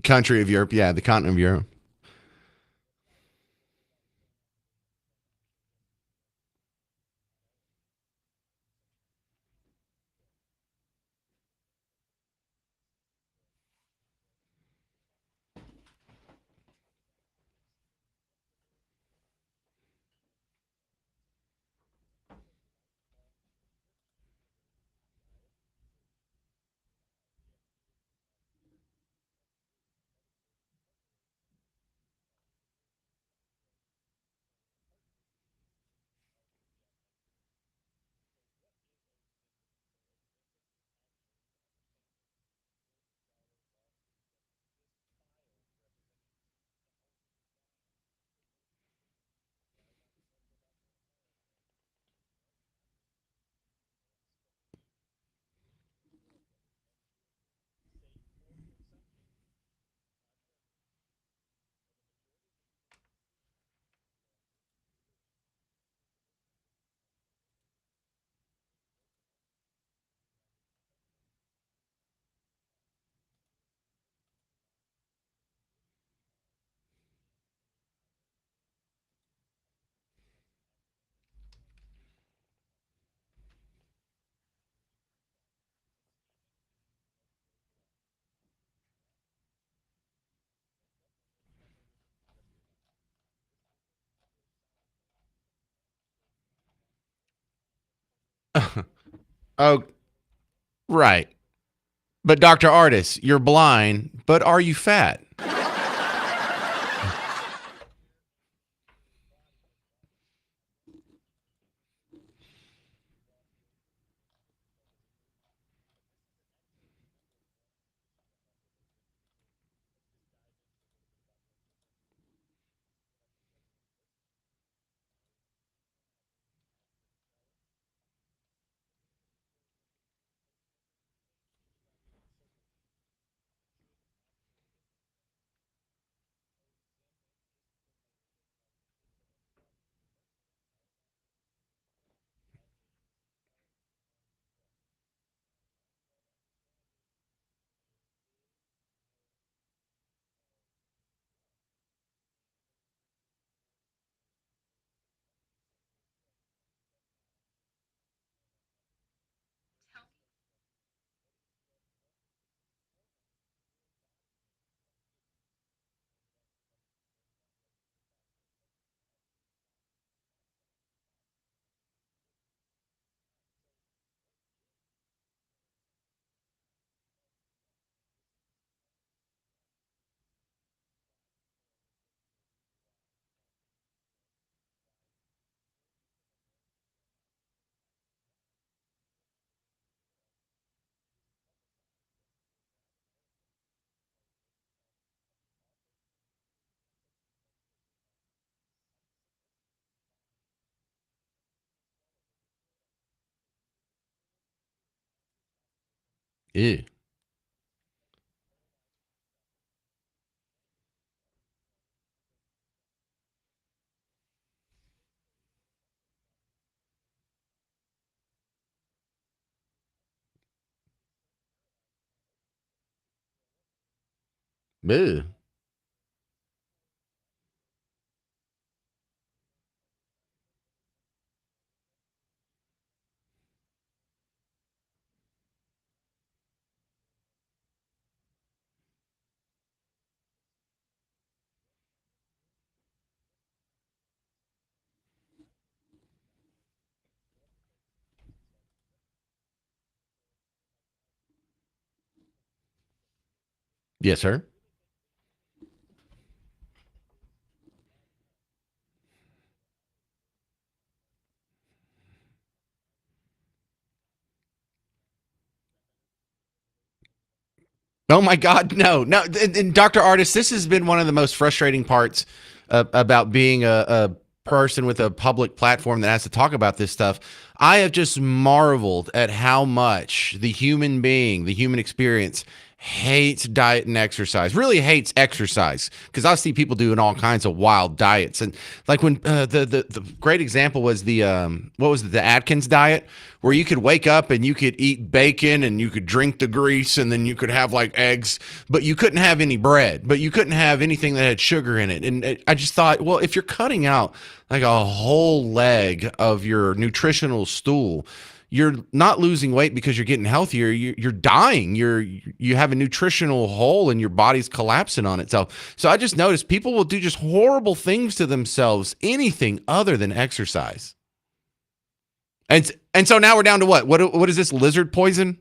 Country of Europe. Yeah, the continent of Europe. Oh, right. But Dr. Artis, you're blind, but are you fat? Ew. Ew. Yes, sir. Oh my God, no, no. And Dr. Artis, this has been one of the most frustrating parts about being a person with a public platform that has to talk about this stuff. I have just marveled at how much the human being, the human experience, hates diet and exercise, really hates exercise, because I see people doing all kinds of wild diets. And like when the great example was the what was it, the Atkins diet, where you could wake up and you could eat bacon and you could drink the grease and then you could have like eggs, but you couldn't have any bread, but you couldn't have anything that had sugar in it. And I just thought, well, if you're cutting out like a whole leg of your nutritional stool, you're not losing weight because you're getting healthier. You're dying. You have a nutritional hole and your body's collapsing on itself. So I just noticed people will do just horrible things to themselves, anything other than exercise. And so now we're down to what? What is this, lizard poison?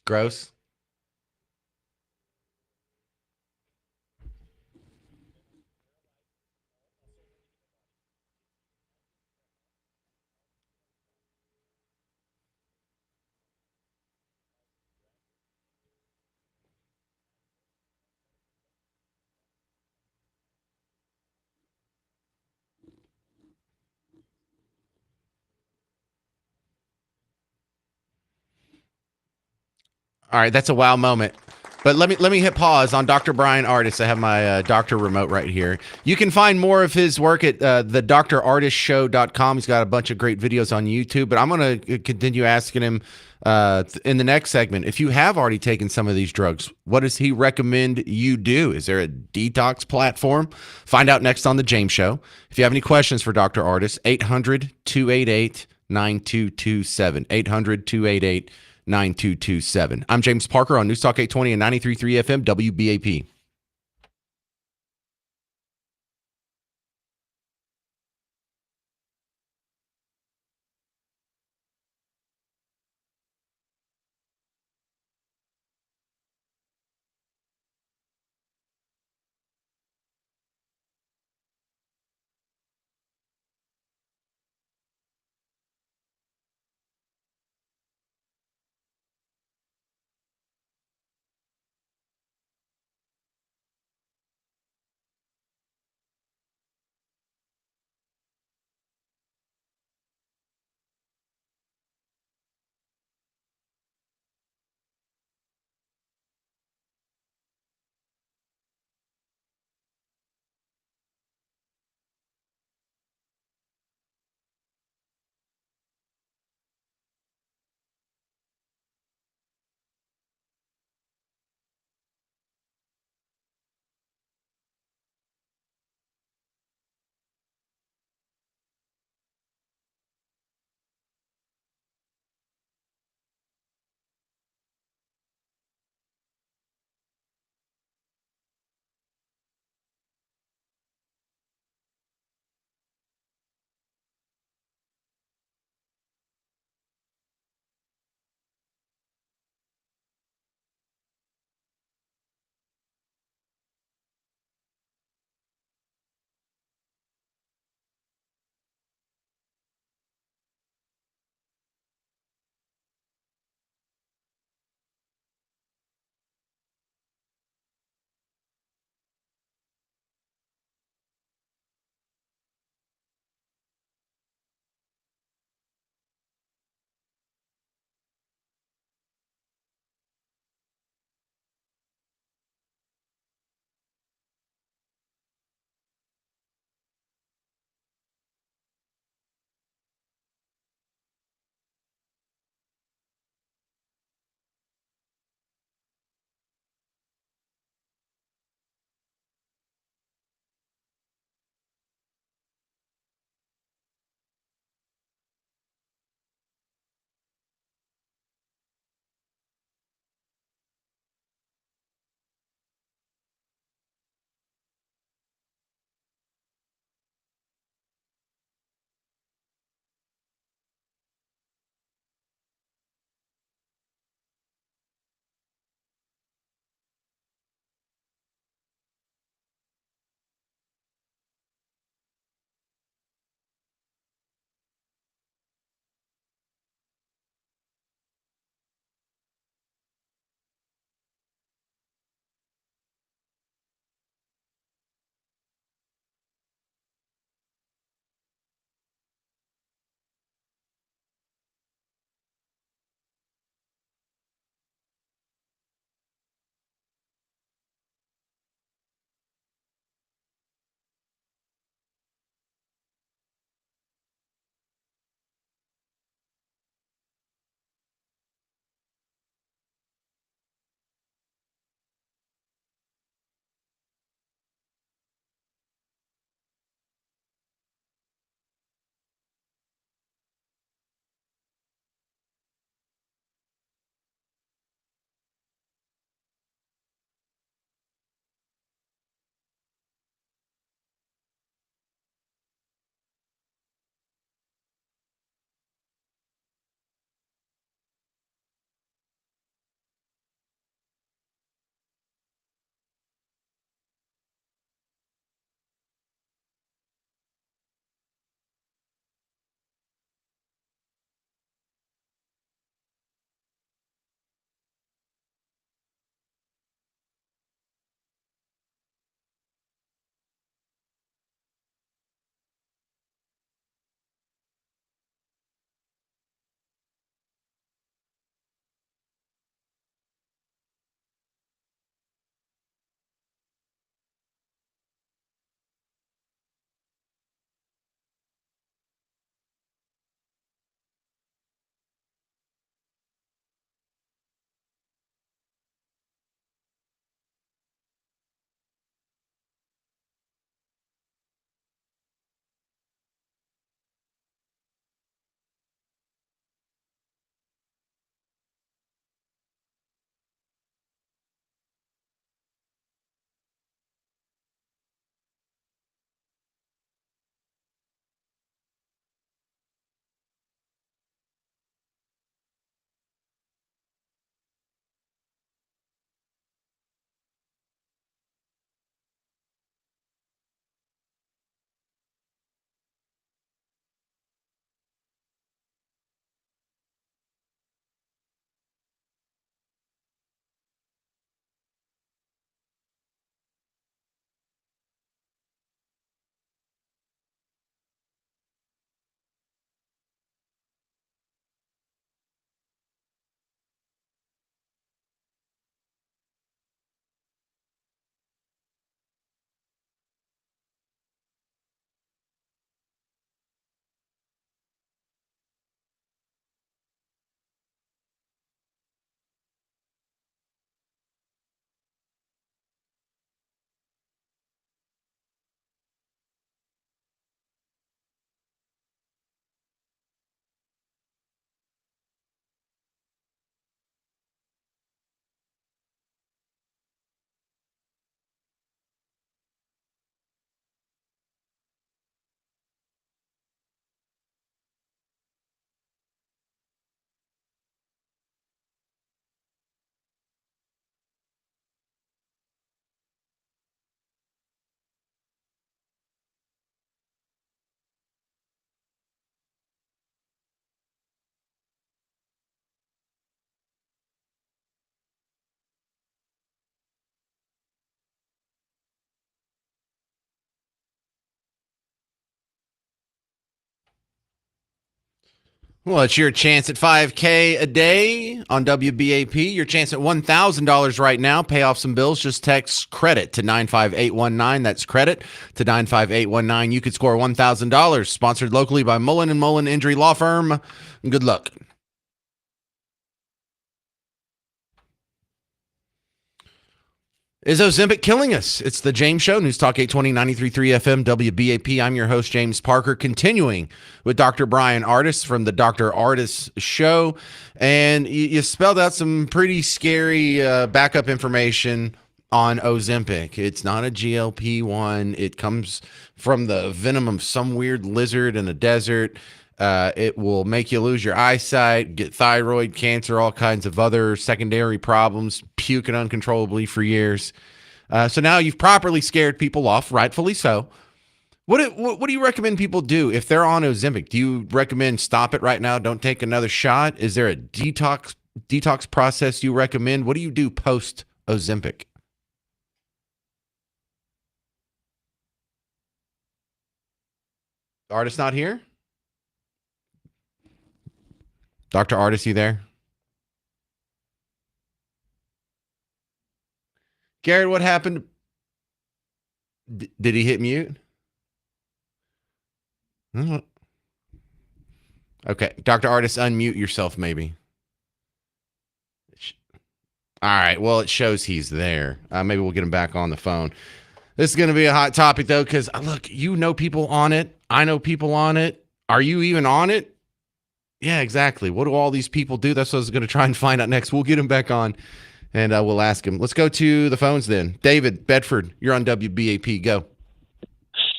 Gross. All right, that's a wow moment. But let me hit pause on Dr. Brian Artis. I have my doctor remote right here. You can find more of his work at the drartisshow.com. He's got a bunch of great videos on YouTube. But I'm going to continue asking him in the next segment, if you have already taken some of these drugs, what does he recommend you do? Is there a detox platform? Find out next on The James Show. If you have any questions for Dr. Artis, 800-288-9227. 800-288-9227. 9227. I'm James Parker on News Talk 820 and 93.3 FM WBAP. Well, it's your chance at $5K a day on WBAP. Your chance at $1,000 right now. Pay off some bills. Just text credit to 95819. That's credit to 95819. You could score $1,000. Sponsored locally by Mullen & Mullen Injury Law Firm. Good luck. Is Ozempic killing us? It's the James Show, News Talk 820, 93.3 FM, WBAP. I'm your host, James Parker, continuing with Dr. Bryan Ardis from the Dr. Ardis Show. And you spelled out some pretty scary backup information on Ozempic. It's not a GLP-1. It comes from the venom of some weird lizard in a desert. It will make you lose your eyesight, get thyroid cancer, all kinds of other secondary problems, puking uncontrollably for years. So now you've properly scared people off, rightfully so. What do you recommend people do if they're on Ozempic? Do you recommend stop it right now? Don't take another shot? Is there a detox process you recommend? What do you do post Ozempic? Artist not here? Dr. Ardis, you there? Garrett, what happened? Did he hit mute? Okay. Dr. Ardis, unmute yourself, maybe. All right. Well, it shows he's there. Maybe we'll get him back on the phone. This is going to be a hot topic, though, because, look, you know people on it. I know people on it. Are you even on it? Yeah, exactly. What do all these people do? That's what I was going to try and find out next. We'll get him back on, and we'll ask him. Let's go to the phones then. David Bedford, you're on WBAP. Go.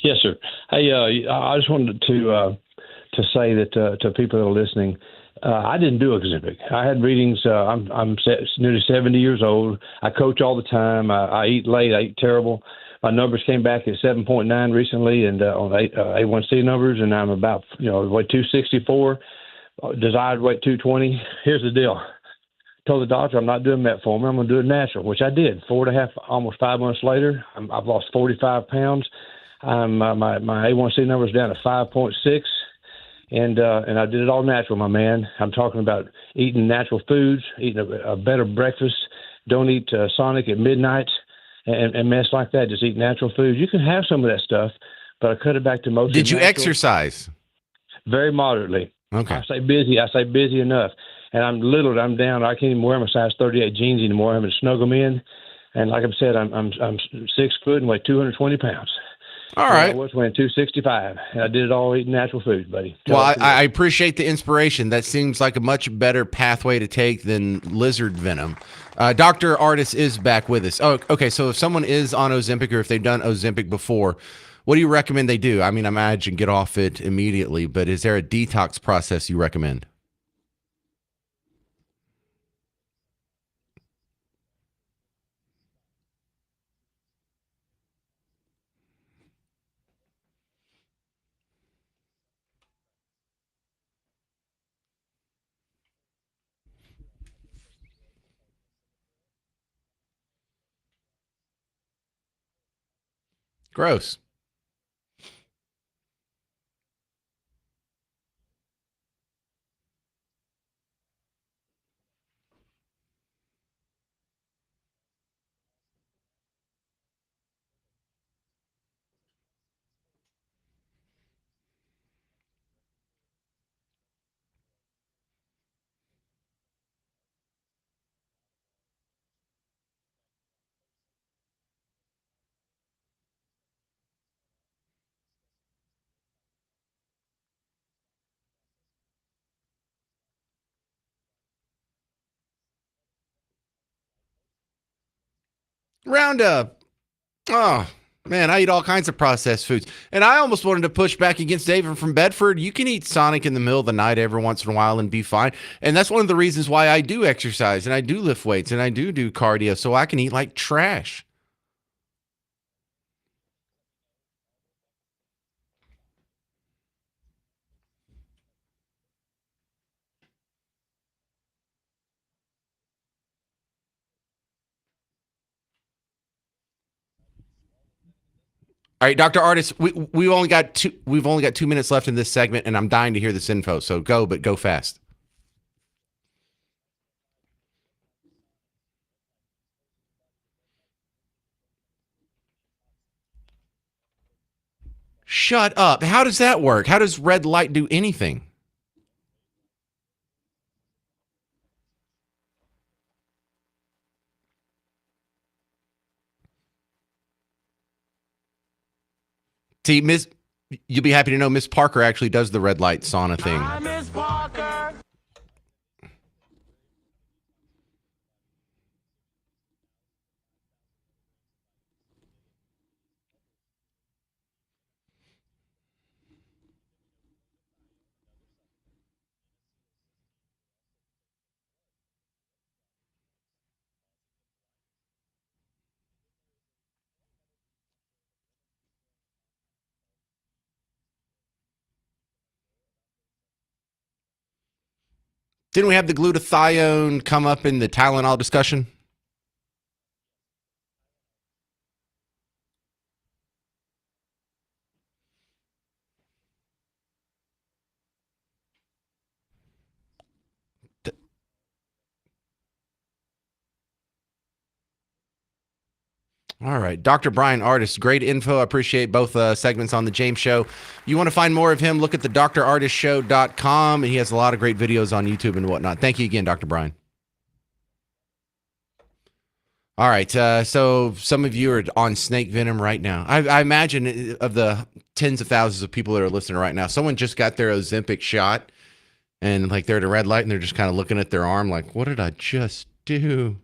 Yes, sir. Hey, I just wanted to say that to people that are listening, I didn't do Ozempic. I had readings. I'm nearly 70 years old. I coach all the time. I eat late. I eat terrible. My numbers came back at 7.9 recently, and on A1C numbers, and I'm about weight 264. Desired weight 220. Here's the deal. Told the doctor I'm not doing metformin. I'm going to do it natural, which I did. 4.5, almost 5 months later, I've lost 45 pounds. My A1C number is down to 5.6, and I did it all natural, my man. I'm talking about eating natural foods, eating a better breakfast. Don't eat Sonic at midnight and mess like that. Just eat natural foods. You can have some of that stuff, but I cut it back to most. Did you exercise? Very moderately. Okay. I stay busy enough. And I'm down. I can't even wear my size 38 jeans anymore. I'm having to snuggle them in. And like I said, I'm 6 foot and weigh 220 pounds. All right. I was weighing 265. And I did it all eating natural foods, buddy. Well, I appreciate the inspiration. That seems like a much better pathway to take than lizard venom. Dr. Ardis is back with us. Oh, okay. So if someone is on Ozempic or if they've done Ozempic before, what do you recommend they do? I mean, I imagine get off it immediately, but is there a detox process you recommend? Gross. Roundup. Oh, man, I eat all kinds of processed foods. And I almost wanted to push back against David from Bedford. You can eat Sonic in the middle of the night every once in a while and be fine. And that's one of the reasons why I do exercise and I do lift weights and I do cardio so I can eat like trash. All right, Dr. Artist, we've only got 2 minutes left in this segment, and I'm dying to hear this info. So but go fast. Shut up. How does that work? How does red light do anything? See, you'll be happy to know Miss Parker actually does the red light sauna thing. Miss Parker. Didn't we have the glutathione come up in the Tylenol discussion? All right. Dr. Brian Artist, great info. I appreciate both segments on the James Show. You want to find more of him, look at the drartistshow.com. He has a lot of great videos on YouTube and whatnot. Thank you again, Dr. Brian. All right. So some of you are on snake venom right now. I imagine of the tens of thousands of people that are listening right now, someone just got their Ozempic shot and like they're at a red light and they're just kind of looking at their arm like, what did I just do?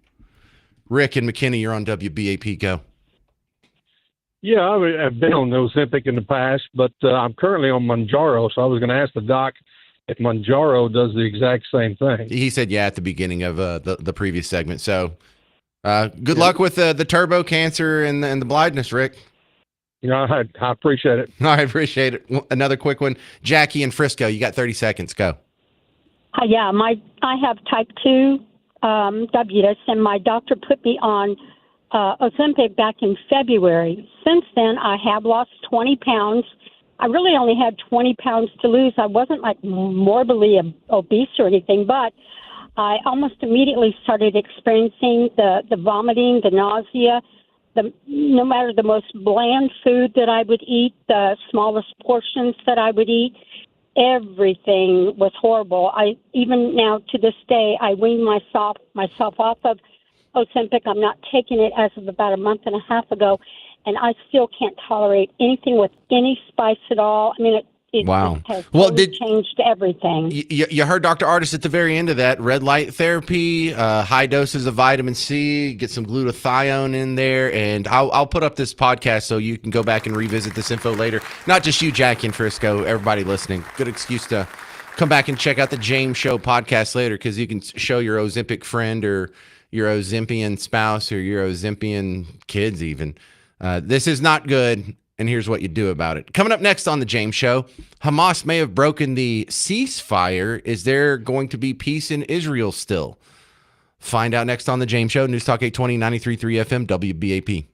Rick and McKinney, you're on WBAP. Go. Yeah, I've been on Ozempic in the past, but I'm currently on Mounjaro, so I was going to ask the doc if Mounjaro does the exact same thing. He said yeah at the beginning of the previous segment. So good luck with the turbo cancer and the blindness, Rick. I appreciate it. I appreciate it. Another quick one. Jackie in Frisco, you got 30 seconds. Go. Yeah, I have type 2 diabetes, and my doctor put me on Ozempic back in February. Since then, I have lost 20 pounds. I really only had 20 pounds to lose. I wasn't like morbidly obese or anything, but I almost immediately started experiencing the vomiting, the nausea, no matter the most bland food that I would eat, the smallest portions that I would eat, everything was horrible. Even now to this day, I weaned myself off of Ozempic. I'm not taking it as of about a month and a half ago, and I still can't tolerate anything with any spice at all. I mean, it wow. has totally changed everything. You heard Dr. Artist at the very end of that. Red light therapy, high doses of vitamin C, get some glutathione in there, and I'll put up this podcast so you can go back and revisit this info later. Not just you, Jackie and Frisco, everybody listening. Good excuse to come back and check out the James Show podcast later because you can show your Ozempic friend or your Ozempian spouse or your Ozempian kids even. This is not good, and here's what you do about it. Coming up next on the James Show, Hamas may have broken the ceasefire. Is there going to be peace in Israel still? Find out next on the James Show. News Talk 820, 93.3 FM, WBAP.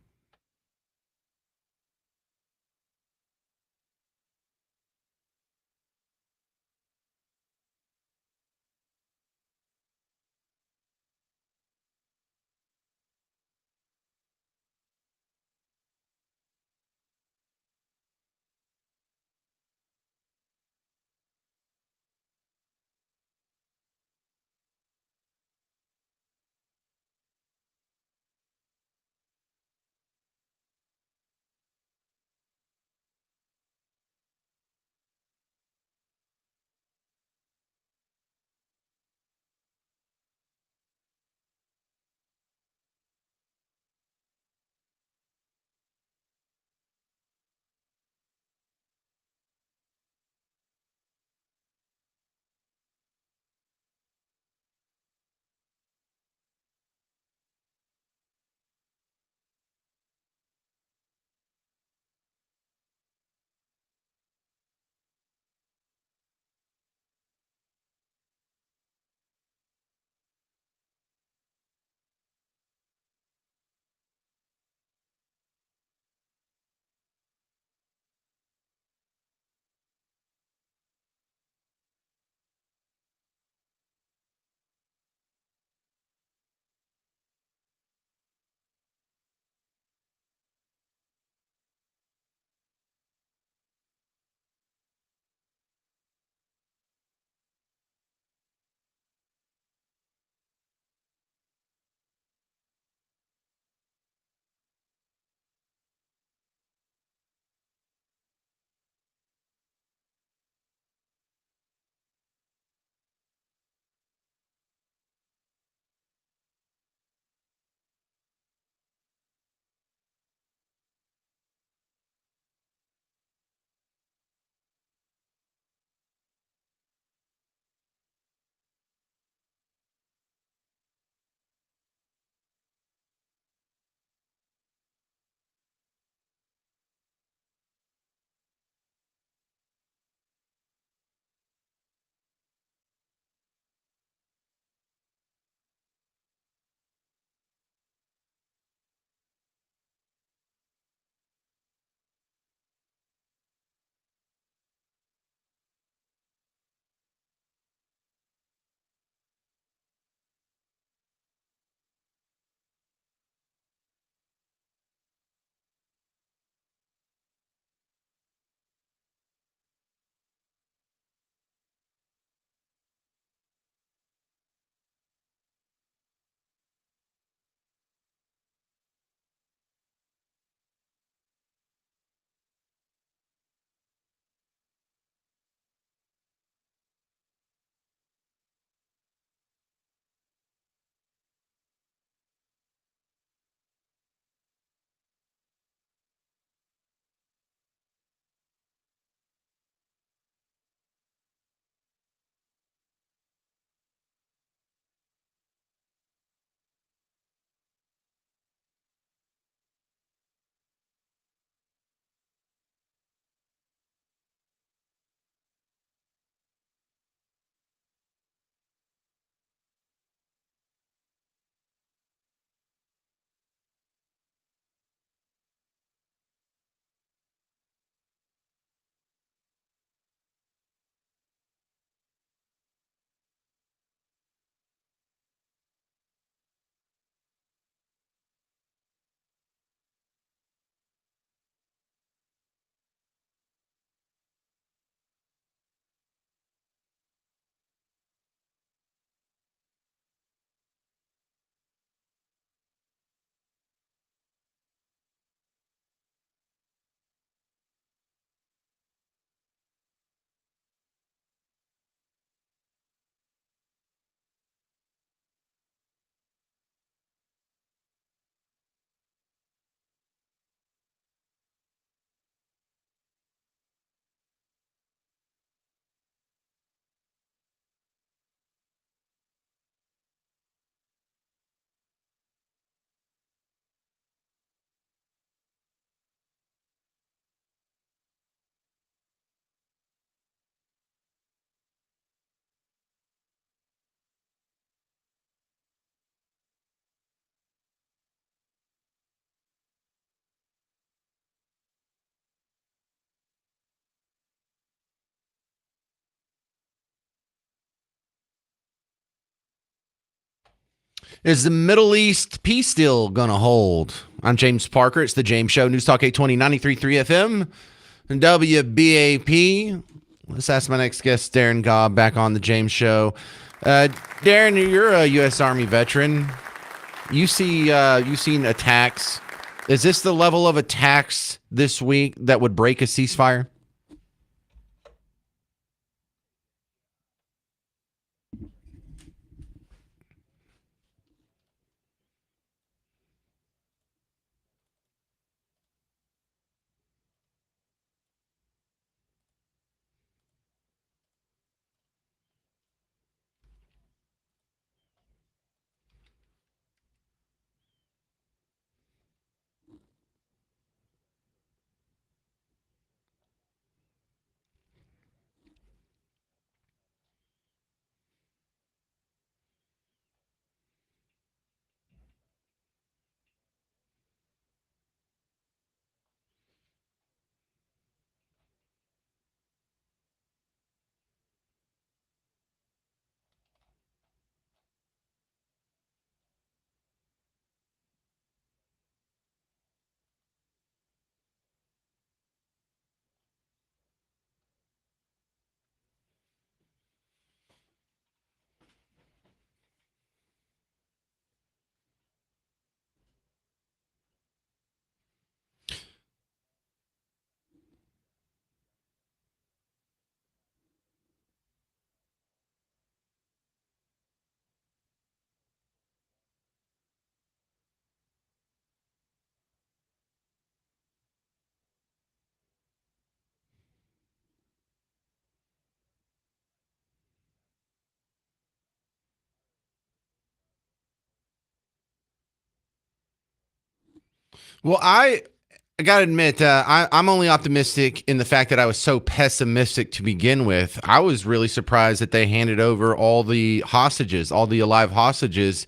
Is the Middle East peace deal going to hold? I'm James Parker. It's the James Show. News Talk 820, 93.3 FM, and WBAP. Let's ask my next guest, Darren Gobb, back on the James Show. Darren, you're a U.S. Army veteran. You've seen attacks. Is this the level of attacks this week that would break a ceasefire? Well, I got to admit, I'm only optimistic in the fact that I was so pessimistic to begin with. I was really surprised that they handed over all the hostages, all the alive hostages,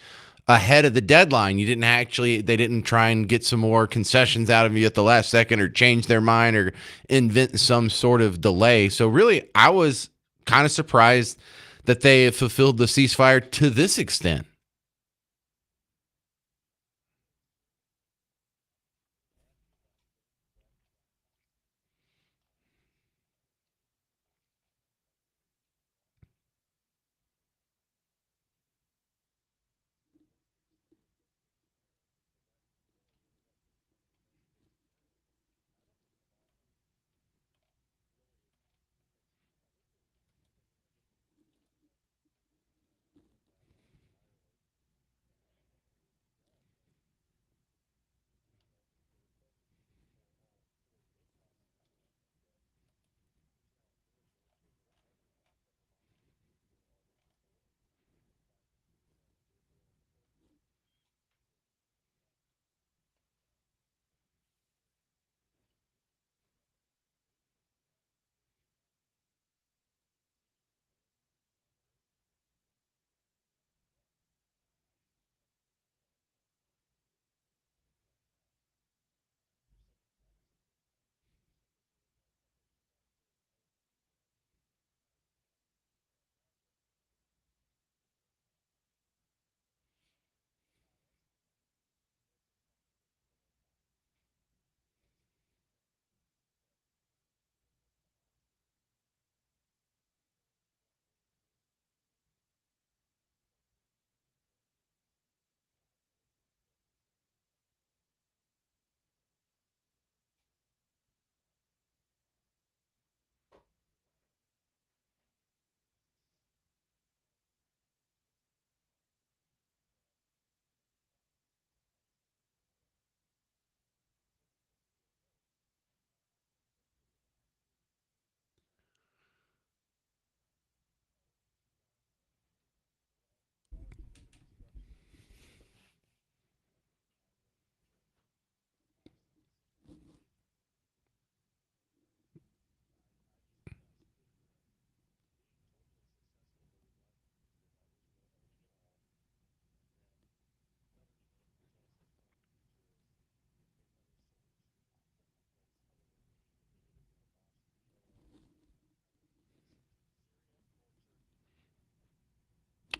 ahead of the deadline. They didn't try and get some more concessions out of you at the last second or change their mind or invent some sort of delay. So really, I was kind of surprised that they fulfilled the ceasefire to this extent.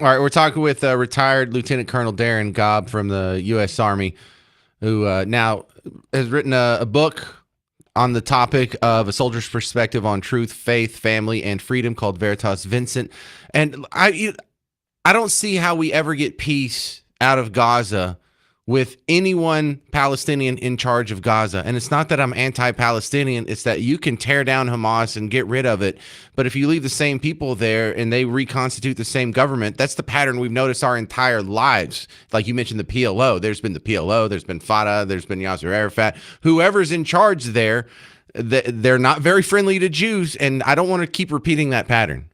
All right, we're talking with retired Lieutenant Colonel Darren Gobb from the U.S. Army, who now has written a book on the topic of a soldier's perspective on truth, faith, family, and freedom called Veritas Vincent. And I don't see how we ever get peace out of Gaza with anyone Palestinian in charge of Gaza. And it's not that I'm anti-Palestinian, it's that you can tear down Hamas and get rid of it. But if you leave the same people there and they reconstitute the same government, that's the pattern we've noticed our entire lives. Like you mentioned the PLO, there's been the PLO, there's been Fatah, there's been Yasser Arafat. Whoever's in charge there, they're not very friendly to Jews. And I don't want to keep repeating that pattern.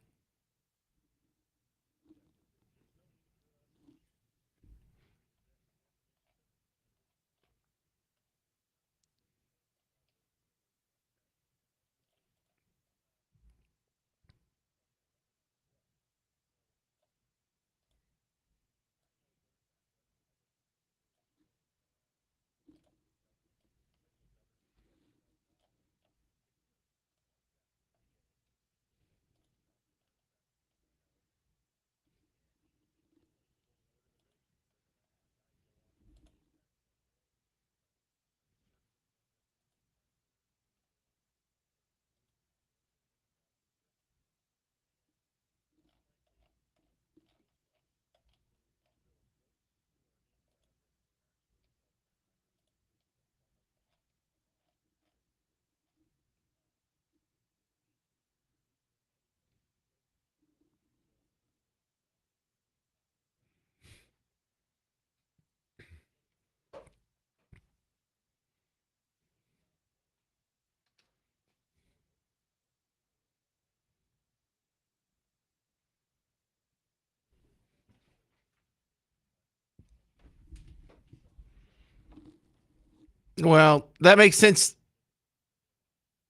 Well, that makes sense.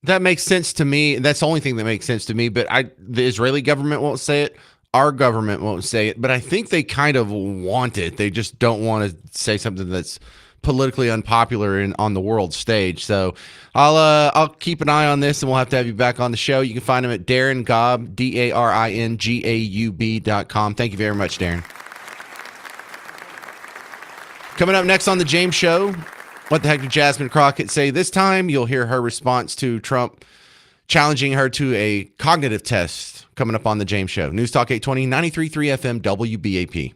That makes sense to me. That's the only thing that makes sense to me. But the Israeli government won't say it. Our government won't say it. But I think they kind of want it. They just don't want to say something that's politically unpopular on the world stage. So I'll keep an eye on this, and we'll have to have you back on the show. You can find him at Darren Gobb, DARINGAUB.com. Thank you very much, Darren. Coming up next on the James Show. What the heck did Jasmine Crockett say this time? You'll hear her response to Trump challenging her to a cognitive test coming up on the James Show. News Talk 820, 93.3 FM, WBAP.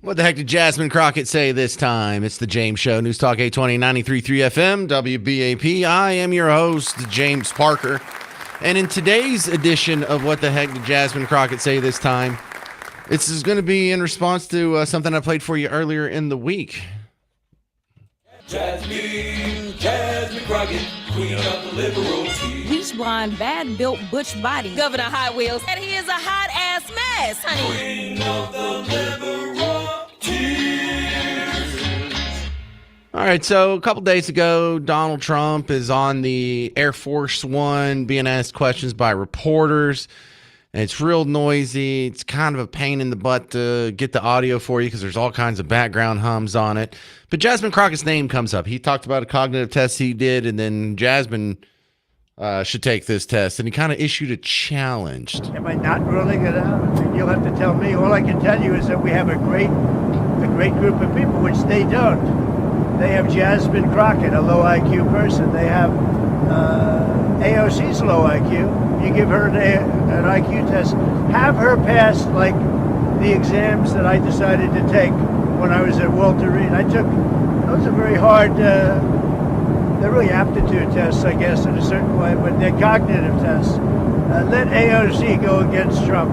What the heck did Jasmine Crockett say this time? It's the James Show, News Talk 820, 93.3 FM, WBAP. I am your host, James Parker. And in today's edition of What the Heck Did Jasmine Crockett Say This Time, this is going to be in response to something I played for you earlier in the week. Jasmine Crockett, queen of the liberal tea. Bleach blonde, bad built butch body, Governor Hot Wheels, and he is a hot ass mess, honey. Queen of the liberal tears. All right, so a couple days ago, Donald Trump is on the Air Force One being asked questions by reporters. And it's real noisy. It's kind of a pain in the butt to get the audio for you because there's all kinds of background hums on it. But Jasmine Crockett's name comes up. He talked about a cognitive test he did, and then Jasmine should take this test. And he kind of issued a challenge. Am I not ruling it out? You'll have to tell me. All I can tell you is that we have a great group of people, which they don't. They have Jasmine Crockett, a low IQ person. They have AOC's low IQ. You give her an IQ test, have her pass like the exams that I decided to take when I was at Walter Reed. Those are very hard, they're really aptitude tests, I guess, in a certain way, but they're cognitive tests. Let AOC go against Trump.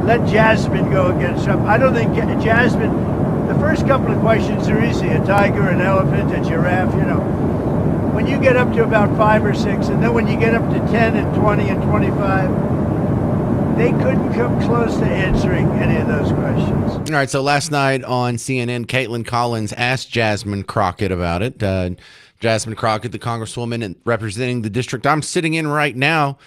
Let Jasmine go against Trump. I don't think Jasmine, the first couple of questions are easy. A tiger, an elephant, a giraffe, you know. When you get up to about 5 or 6, and then when you get up to 10 and 20 and 25, they couldn't come close to answering any of those questions. All right, so last night on CNN, Caitlin Collins asked Jasmine Crockett about it. Jasmine Crockett, the congresswoman representing the district I'm sitting in right now.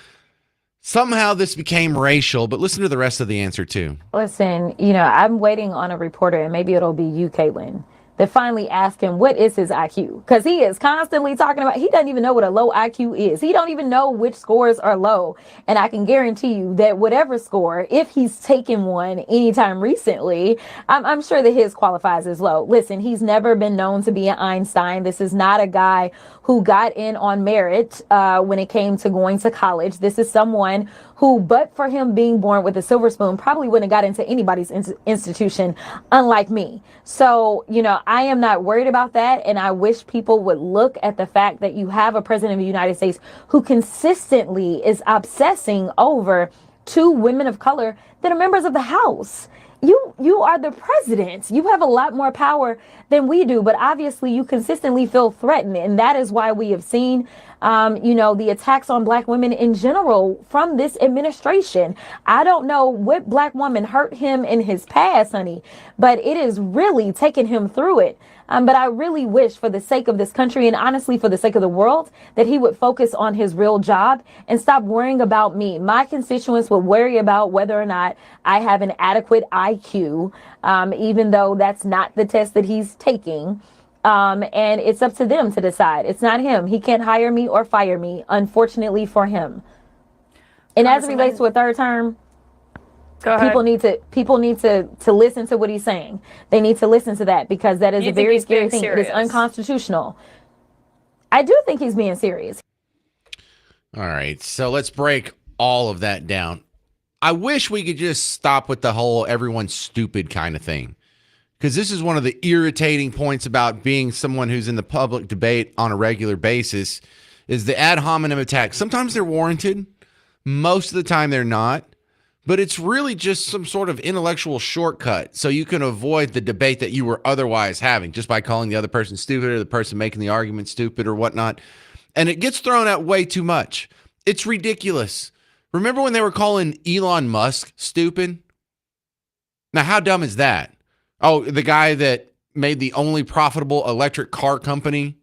Somehow this became racial, but listen to the rest of the answer, too. Listen, I'm waiting on a reporter, and maybe it'll be you, Caitlin, that finally asked him what is his IQ, because he is constantly talking about, he doesn't even know what a low IQ is. He don't even know which scores are low. And I can guarantee you that whatever score, if he's taken one anytime recently, I'm sure that his qualifies as low. Listen, he's never been known to be an Einstein. This is not a guy who got in on merit when it came to going to college. This is someone who, but for him being born with a silver spoon, probably wouldn't have got into anybody's institution, unlike me. So, I am not worried about that. And I wish people would look at the fact that you have a president of the United States who consistently is obsessing over 2 women of color that are members of the House. You are the president. You have a lot more power than we do, but obviously you consistently feel threatened. And that is why we have seen, the attacks on black women in general from this administration. I don't know what black woman hurt him in his past, honey, but it is really taken him through it. But I really wish, for the sake of this country and honestly for the sake of the world, that he would focus on his real job and stop worrying about me. My constituents would worry about whether or not I have an adequate IQ, even though that's not the test that he's taking. And it's up to them to decide. It's not him. He can't hire me or fire me, unfortunately for him. And as it relates to a third term, people need to listen to what he's saying. They need to listen to that, because that is a very scary thing. It is unconstitutional. I do think he's being serious. All right, so let's break all of that down. I wish we could just stop with the whole everyone's stupid kind of thing, because this is one of the irritating points about being someone who's in the public debate on a regular basis, is the ad hominem attacks. Sometimes they're warranted. Most of the time they're not. But it's really just some sort of intellectual shortcut so you can avoid the debate that you were otherwise having just by calling the other person stupid or the person making the argument stupid or whatnot. And it gets thrown out way too much. It's ridiculous. Remember when they were calling Elon Musk stupid? Now, how dumb is that? Oh, the guy that made the only profitable electric car company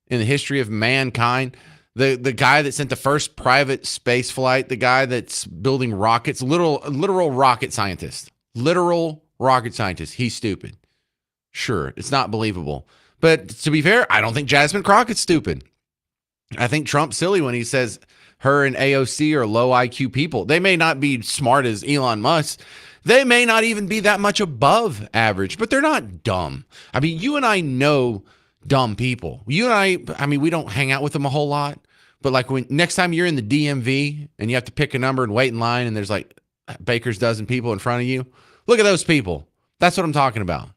in the history of mankind. The guy that sent the first private space flight, the guy that's building rockets, literal rocket scientist. Literal rocket scientist. He's stupid. Sure, it's not believable. But to be fair, I don't think Jasmine Crockett's stupid. I think Trump's silly when he says her and AOC are low IQ people. They may not be smart as Elon Musk. They may not even be that much above average, but they're not dumb. I mean, you and I know dumb people. You and I mean, we don't hang out with them a whole lot. But like when next time you're in the DMV and you have to pick a number and wait in line and there's like Baker's dozen people in front of you, look at those people. That's what I'm talking about.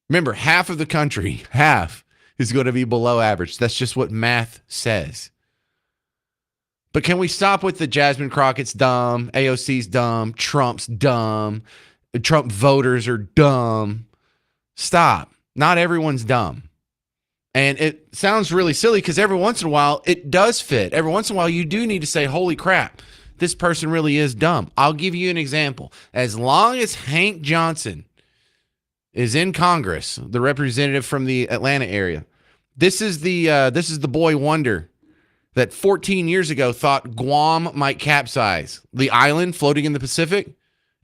Remember, half of the country, half, is going to be below average. That's just what math says. But can we stop with the Jasmine Crockett's dumb, AOC's dumb, Trump's dumb, Trump voters are dumb? Stop. Not everyone's dumb. And it sounds really silly because every once in a while it does fit. Every once in a while you do need to say, holy crap, this person really is dumb. I'll give you an example. As long as Hank Johnson is in Congress, the representative from the Atlanta area, this is the boy wonder that 14 years ago thought Guam might capsize. The island floating in the Pacific.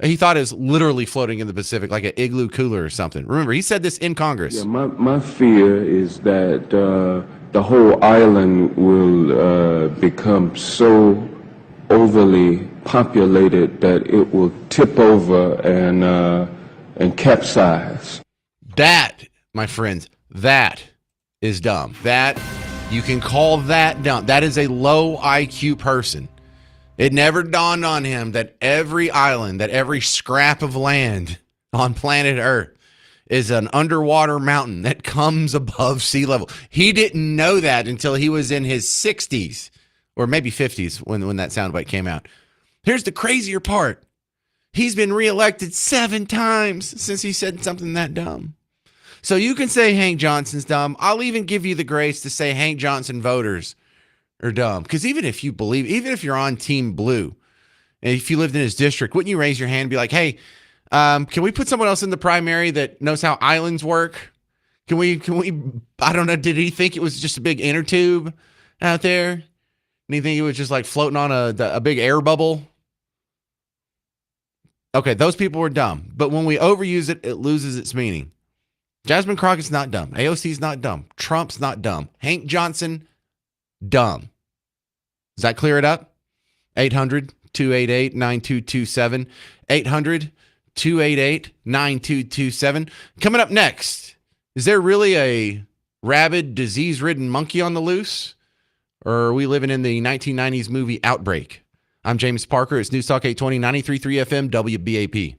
He thought it was literally floating in the Pacific like an igloo cooler or something. Remember, he said this in Congress. Yeah, my fear is that the whole island will become so overly populated that it will tip over and capsize. That, my friends, that is dumb. That, you can call that dumb. That is a low IQ person. It never dawned on him that every island, that every scrap of land on planet Earth is an underwater mountain that comes above sea level. He didn't know that until he was in his 60s or maybe 50s when that soundbite came out. Here's the crazier part. He's been reelected 7 times since he said something that dumb. So you can say Hank Johnson's dumb. I'll even give you the grace to say Hank Johnson voters are dumb. Because even if you believe, even if you're on Team Blue, and if you lived in his district, wouldn't you raise your hand and be like, hey, can we put someone else in the primary that knows how islands work? Can we, I don't know, did he think it was just a big inner tube out there? And he think it was just like floating on a big air bubble? Okay, those people were dumb. But when we overuse it, it loses its meaning. Jasmine Crockett's not dumb. AOC's not dumb. Trump's not dumb. Hank Johnson, dumb. Does that clear it up? 800-288-9227. 800-288-9227. Coming up next, is there really a rabid, disease-ridden monkey on the loose? Or are we living in the 1990s movie Outbreak? I'm James Parker. It's News Talk 820, 93.3 FM, WBAP.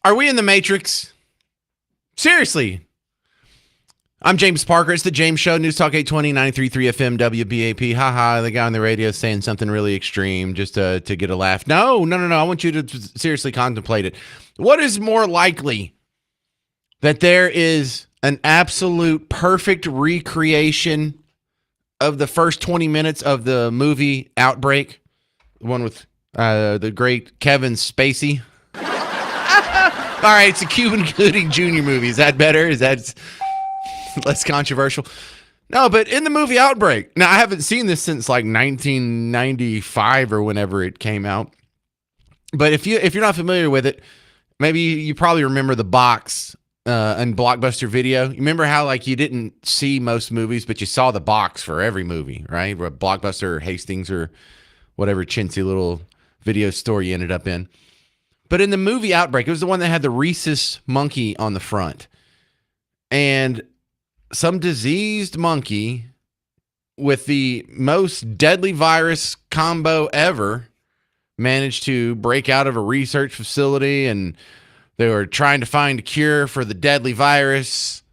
Are we in the Matrix? Seriously. I'm James Parker. It's the James Show, News Talk 820, 93.3 FM, WBAP. Haha, the guy on the radio saying something really extreme just to get a laugh. No. I want you to seriously contemplate it. What is more likely? That there is an absolute perfect recreation of the first 20 minutes of the movie Outbreak, the one with the great Kevin Spacey. All right, it's a Cuban Gooding Jr. movie. Is that better? Is that less controversial? No, but in the movie Outbreak. Now, I haven't seen this since like 1995 or whenever it came out. But if you're not familiar with it, maybe you probably remember the box in Blockbuster Video. You remember how like you didn't see most movies, but you saw the box for every movie, right? Blockbuster or Hastings or whatever chintzy little video store you ended up in. But in the movie Outbreak, it was the one that had the rhesus monkey on the front. And some diseased monkey with the most deadly virus combo ever managed to break out of a research facility, and they were trying to find a cure for the deadly virus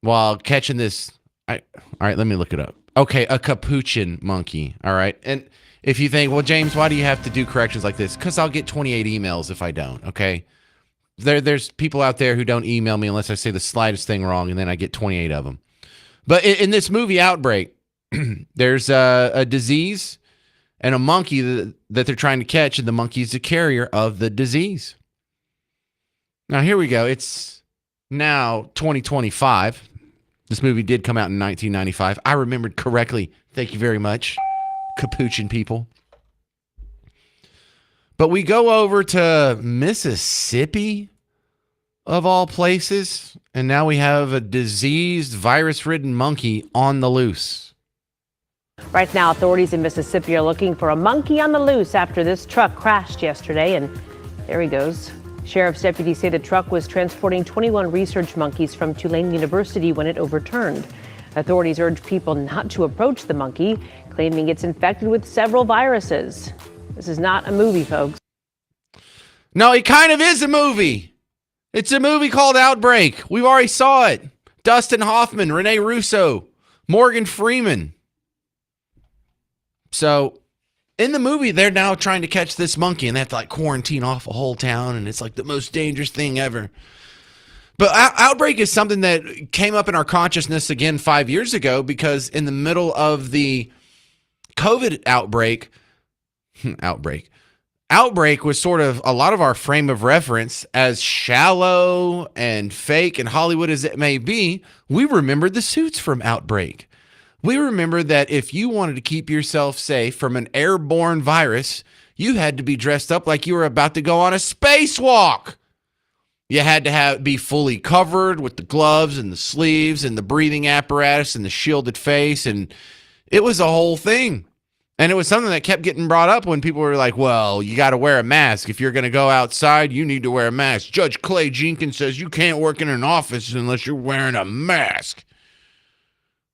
while catching this. All right, let me look it up. Okay, a capuchin monkey. All right. And if you think, well, James, why do you have to do corrections like this? Because I'll get 28 emails if I don't. Okay. There's people out there who don't email me unless I say the slightest thing wrong, and then I get 28 of them. But in this movie Outbreak, there's a disease and a monkey that they're trying to catch, and the monkey is the carrier of the disease. Now, here we go. It's now 2025. This movie did come out in 1995. I remembered correctly. Thank you very much, Capuchin people. But we go over to Mississippi, of all places, and now we have a diseased, virus-ridden monkey on the loose. Right now, authorities in Mississippi are looking for a monkey on the loose after this truck crashed yesterday, and there he goes. Sheriff's deputies say the truck was transporting 21 research monkeys from Tulane University when it overturned. Authorities urge people not to approach the monkey, claiming it's infected with several viruses. This is not a movie, folks. No, it kind of is a movie. It's a movie called Outbreak. We already saw it. Dustin Hoffman, Rene Russo, Morgan Freeman. So in the movie, they're now trying to catch this monkey, and they have to like quarantine off a whole town, and it's like the most dangerous thing ever. But Outbreak is something that came up in our consciousness again 5 years ago, because in the middle of the COVID outbreak was sort of a lot of our frame of reference, as shallow and fake and Hollywood as it may be. We remembered the suits from Outbreak. We remember that if you wanted to keep yourself safe from an airborne virus, you had to be dressed up like you were about to go on a spacewalk. You had to be fully covered with the gloves and the sleeves and the breathing apparatus and the shielded face. And it was a whole thing. And it was something that kept getting brought up when people were like, well, you got to wear a mask. If you're going to go outside, you need to wear a mask. Judge Clay Jenkins says you can't work in an office unless you're wearing a mask.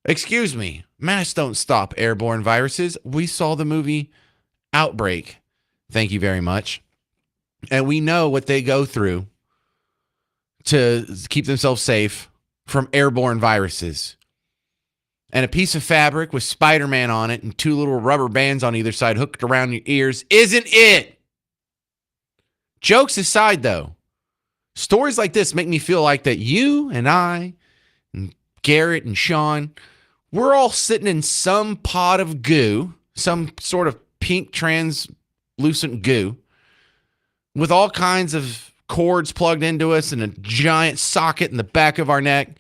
Excuse me, masks don't stop airborne viruses. We saw the movie Outbreak. Thank you very much. And we know what they go through to keep themselves safe from airborne viruses. And a piece of fabric with Spider-Man on it and two little rubber bands on either side hooked around your ears isn't it. Jokes aside, though, stories like this make me feel like that you and I and Garrett and Sean, we're all sitting in some pot of goo, some sort of pink translucent goo, with all kinds of cords plugged into us and a giant socket in the back of our neck.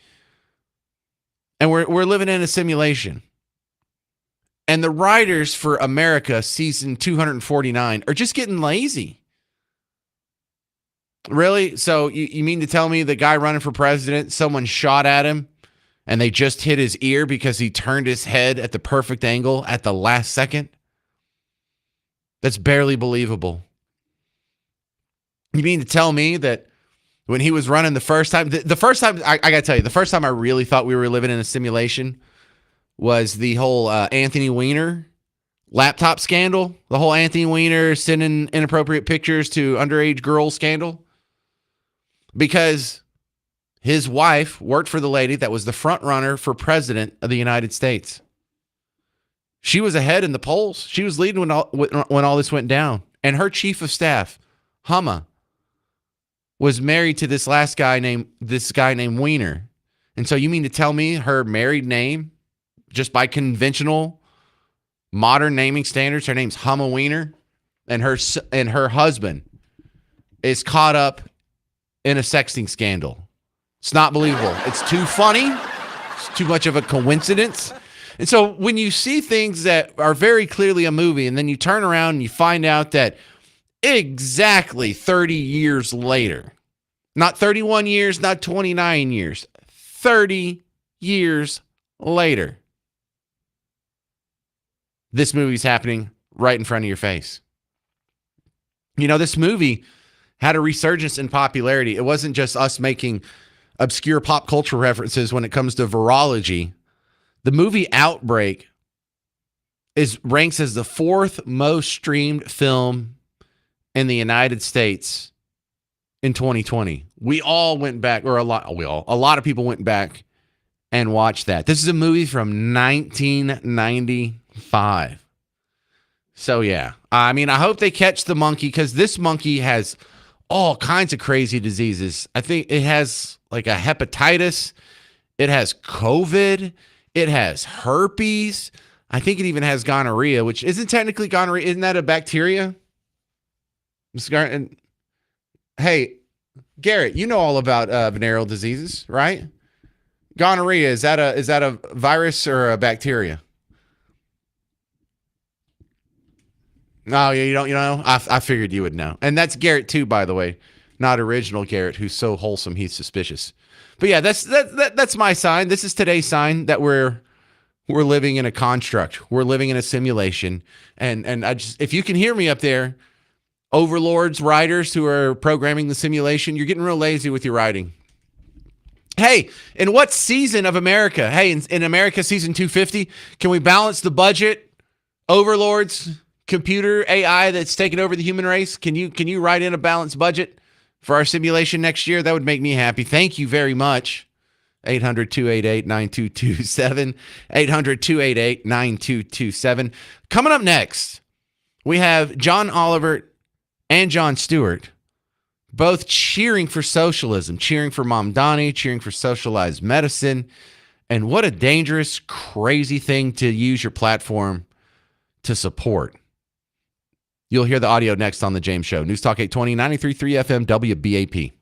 And we're living in a simulation. And the writers for America season 249 are just getting lazy. Really? So you mean to tell me the guy running for president, someone shot at him and they just hit his ear because he turned his head at the perfect angle at the last second? That's barely believable. You mean to tell me that when he was running the first time, the first time, I got to tell you, the first time I really thought we were living in a simulation was the whole Anthony Weiner laptop scandal, the whole Anthony Weiner sending inappropriate pictures to underage girls scandal. because his wife worked for the lady that was the front runner for president of the United States. She was ahead in the polls. She was leading when all this went down. And her chief of staff, Hama, was married to this guy named Weiner. And so you mean to tell me her married name, just by conventional modern naming standards, her name's Hama Weiner, and her husband is caught up in a sexting scandal? It's not believable. It's too funny. It's too much of a coincidence. And so when you see things that are very clearly a movie, and then you turn around and you find out that exactly 30 years later, not 31 years, not 29 years, 30 years later, this movie's happening right in front of your face. You know, this movie had a resurgence in popularity. It wasn't just us making obscure pop culture references when it comes to virology. The movie Outbreak ranks as the 4th most streamed film in the United States in 2020. We all went back, or a lot of people went back and watched that. This is a movie from 1995. So yeah, I mean, I hope they catch the monkey, because this monkey has all kinds of crazy diseases. I think it has like a hepatitis. It has COVID. It has herpes. I think it even has gonorrhea, which isn't technically gonorrhea. Isn't that a bacteria? Hey, Garrett, you know all about venereal diseases, right? Gonorrhea, is that a virus or a bacteria? No, you don't. You know, I figured you would know. And that's Garrett too, by the way, not original Garrett, who's so wholesome he's suspicious. But yeah, that's my sign. This is today's sign that we're living in a construct. We're living in a simulation. And I just, if you can hear me up there, overlords, writers who are programming the simulation, you're getting real lazy with your writing. Hey, in what season of America? Hey, in America season 250, can we balance the budget? Overlords, computer AI that's taken over the human race. Can you write in a balanced budget for our simulation next year? That would make me happy. Thank you very much. 800-288-9227. 800-288-9227. Coming up next, we have John Oliver and Jon Stewart both cheering for socialism, cheering for Mamdani, cheering for socialized medicine. And what a dangerous, crazy thing to use your platform to support. You'll hear the audio next on The James Show. News Talk 820, 93.3 FM, WBAP.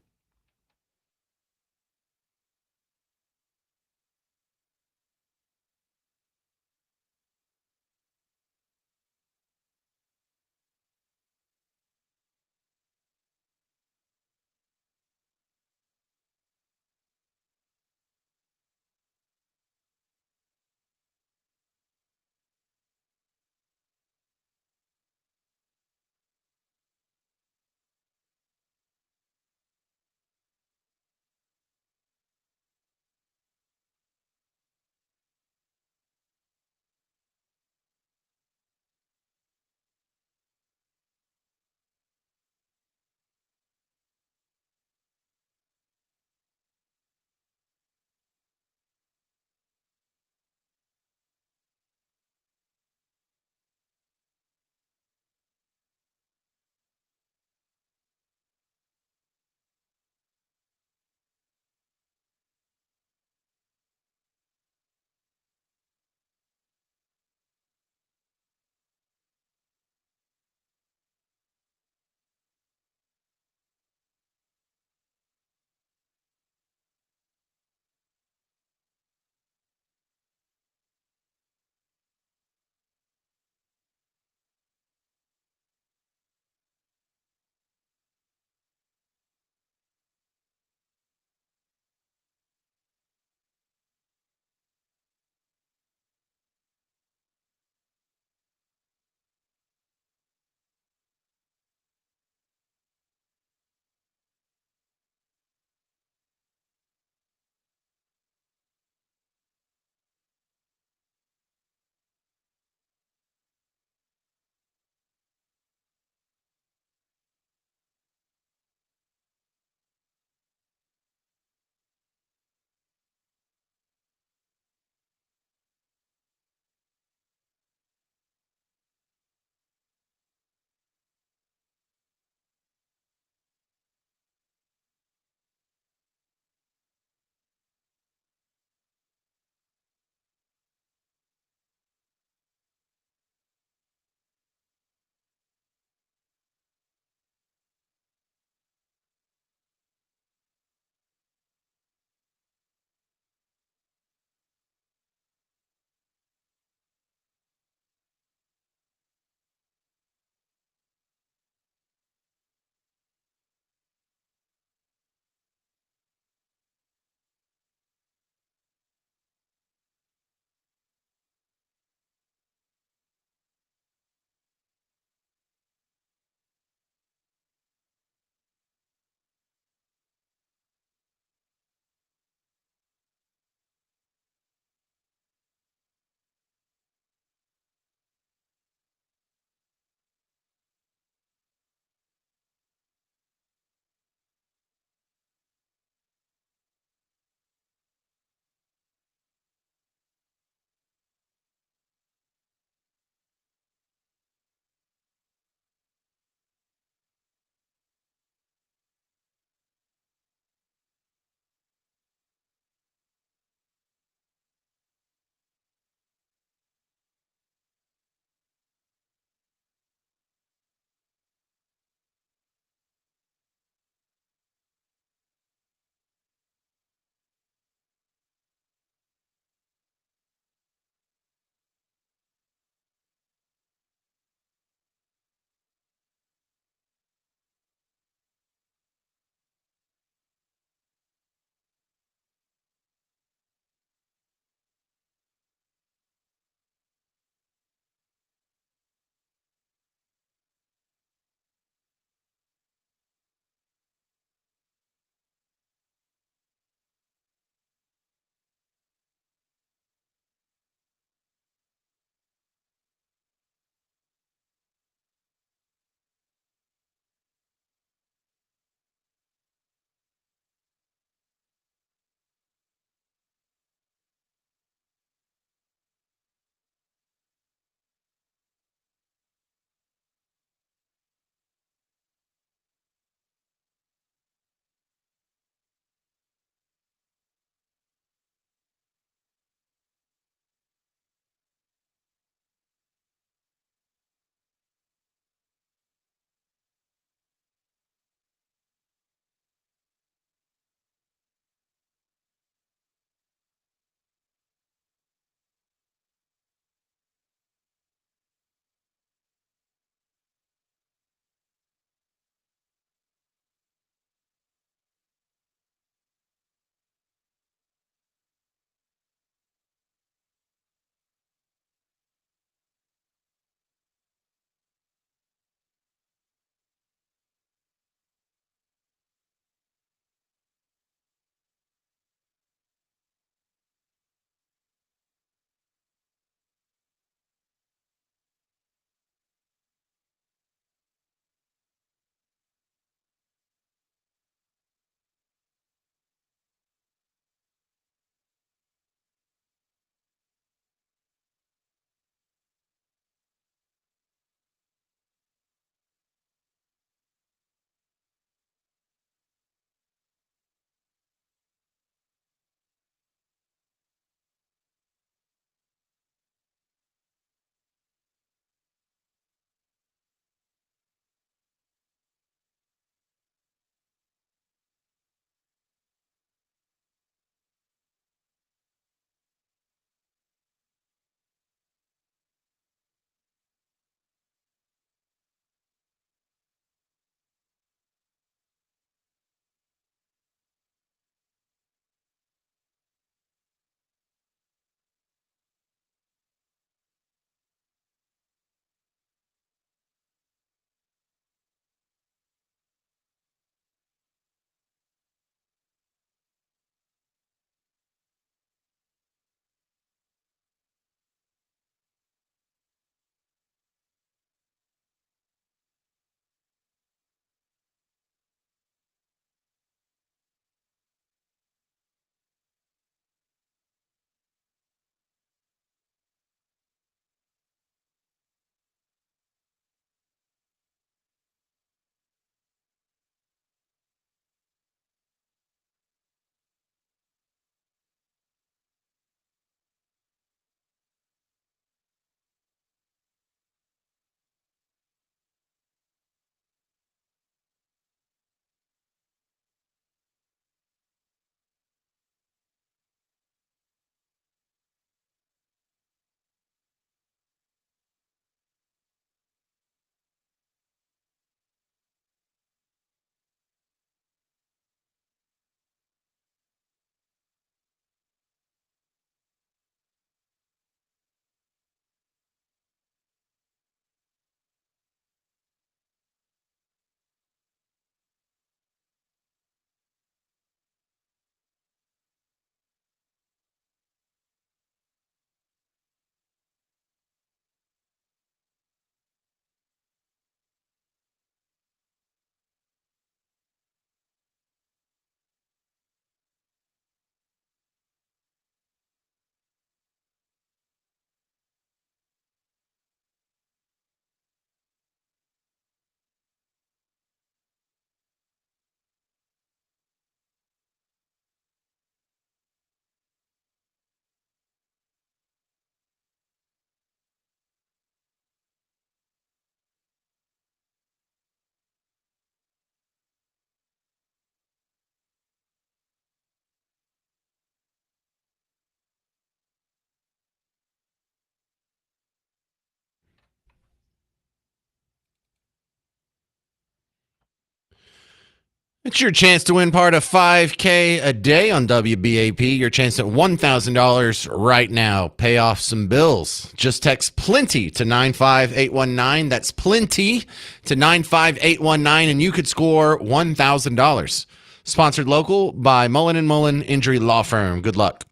It's your chance to win part of $5K a day on WBAP. Your chance at $1,000 right now. Pay off some bills. Just text PLENTY to 95819. That's PLENTY to 95819, and you could score $1,000. Sponsored local by Mullen & Mullen Injury Law Firm. Good luck.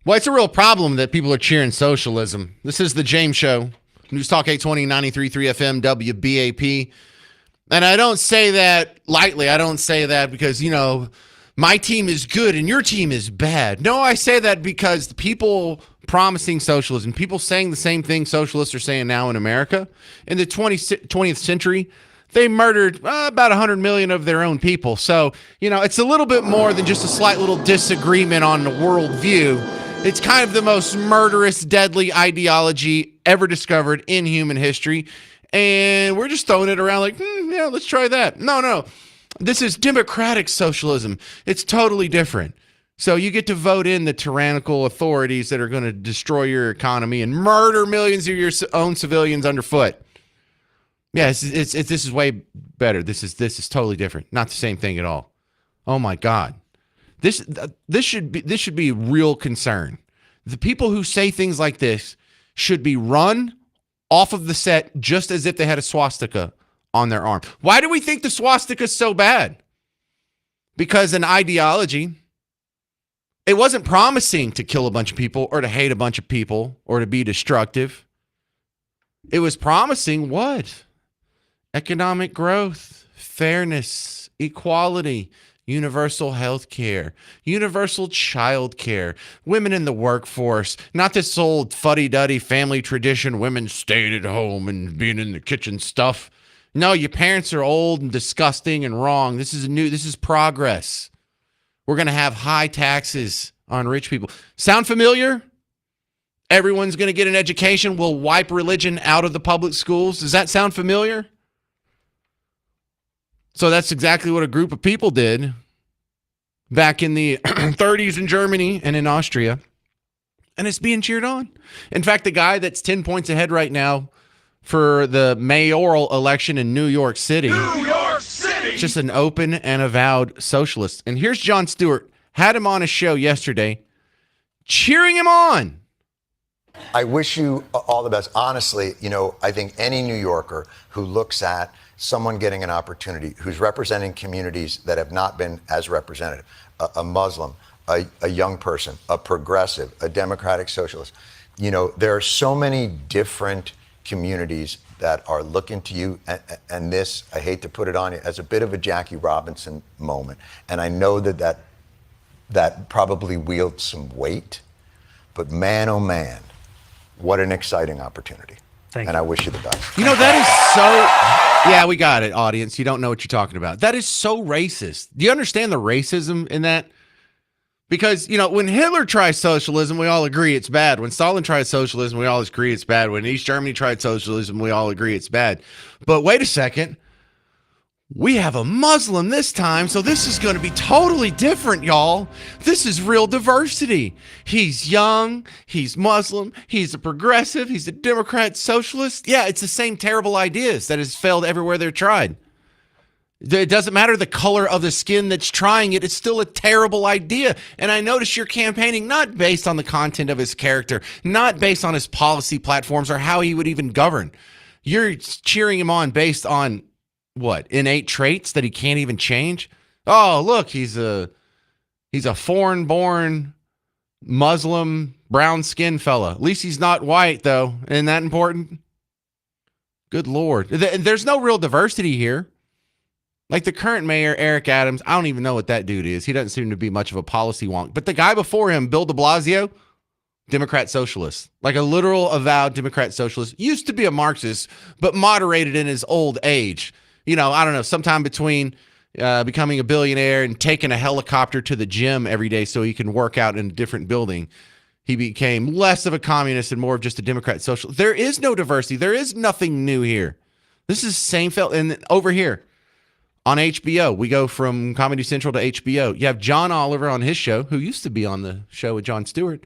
Well, it's a real problem that people are cheering socialism. This is the James Show. News Talk 820, 93.3 FM, WBAP. And I don't say that lightly. I don't say that because, my team is good and your team is bad. No, I say that because the people promising socialism, people saying the same thing socialists are saying now in America, in the 20th century, they murdered about 100 million of their own people. So, it's a little bit more than just a slight little disagreement on the worldview. It's kind of the most murderous, deadly ideology ever discovered in human history. And we're just throwing it around like, yeah, let's try that. No. This is democratic socialism. It's totally different. So you get to vote in the tyrannical authorities that are going to destroy your economy and murder millions of your own civilians underfoot. Yeah, this is way better. This is totally different. Not the same thing at all. Oh my God. This should be real concern. The people who say things like this should be run off of the set just as if they had a swastika on their arm. Why do we think the swastika is so bad? Because an ideology, it wasn't promising to kill a bunch of people or to hate a bunch of people or to be destructive. It was promising what? Economic growth, fairness, equality, universal health care, universal child care, women in the workforce, not this old fuddy-duddy family tradition, women staying at home and being in the kitchen stuff. No, your parents are old and disgusting and wrong. This is progress. We're going to have high taxes on rich people. Sound familiar? Everyone's going to get an education. We'll wipe religion out of the public schools. Does that sound familiar? So that's exactly what a group of people did back in the 30s in Germany and in Austria. And it's being cheered on. In fact, the guy that's 10 points ahead right now for the mayoral election in New York City. Just an open and avowed socialist. And here's Jon Stewart. Had him on a show yesterday, cheering him on. I wish you all the best. Honestly, I think any New Yorker who looks at someone getting an opportunity, who's representing communities that have not been as representative, a Muslim, a young person, a progressive, a democratic socialist, there are so many different communities that are looking to you. And this, I hate to put it on you, as a bit of a Jackie Robinson moment. And I know that probably wields some weight, but man, oh man, what an exciting opportunity. Thank and I wish you the best. That is so... Yeah, we got it, audience. You don't know what you're talking about. That is so racist. Do you understand the racism in that? Because, when Hitler tries socialism, we all agree it's bad. When Stalin tried socialism, we all agree it's bad. When East Germany tried socialism, we all agree it's bad. But wait a second. We have a Muslim this time, so this is going to be totally different, y'all. This is real diversity. He's young, he's Muslim, he's a progressive, he's a Democrat socialist. Yeah, it's the same terrible ideas that has failed everywhere they're tried. It doesn't matter the color of the skin that's trying it. It's still a terrible idea. And I notice you're campaigning not based on the content of his character, not based on his policy platforms or how he would even govern. You're cheering him on based on what? Innate traits that he can't even change? Oh, look, he's a foreign-born Muslim brown-skinned fella. At least he's not white, though. Isn't that important? Good Lord. There's no real diversity here. Like the current mayor, Eric Adams, I don't even know what that dude is. He doesn't seem to be much of a policy wonk. But the guy before him, Bill de Blasio, Democrat socialist. Like a literal avowed Democrat socialist. Used to be a Marxist, but moderated in his old age. I don't know, sometime between becoming a billionaire and taking a helicopter to the gym every day so he can work out in a different building, he became less of a communist and more of just a Democrat socialist. There is no diversity. There is nothing new here. This is Seinfeld. And over here on HBO, we go from Comedy Central to HBO. You have John Oliver on his show, who used to be on the show with Jon Stewart,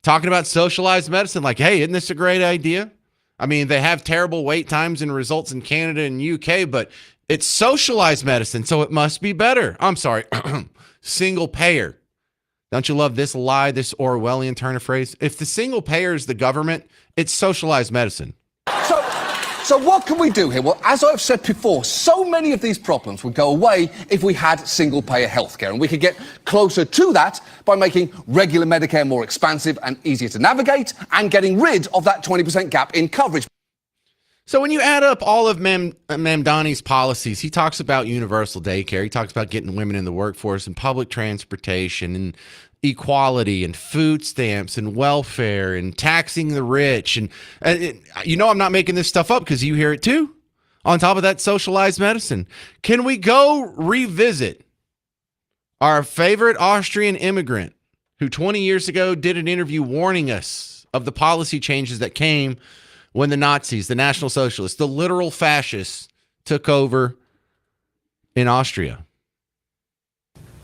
talking about socialized medicine. Like, hey, isn't this a great idea? I mean, they have terrible wait times and results in Canada and UK, but it's socialized medicine, so it must be better. I'm sorry, single payer. Don't you love this lie, this Orwellian turn of phrase? If the single payer is the government, it's socialized medicine. So what can we do here? Well, as I've said before, so many of these problems would go away if we had single-payer healthcare, and we could get closer to that by making regular Medicare more expansive and easier to navigate and getting rid of that 20% gap in coverage. So when you add up all of Mamdani's policies, he talks about universal daycare. He talks about getting women in the workforce and public transportation and equality and food stamps and welfare and taxing the rich. And I'm not making this stuff up because you hear it too. On top of that, socialized medicine. Can we go revisit our favorite Austrian immigrant who 20 years ago did an interview warning us of the policy changes that came when the Nazis, the National Socialists, the literal fascists took over in Austria?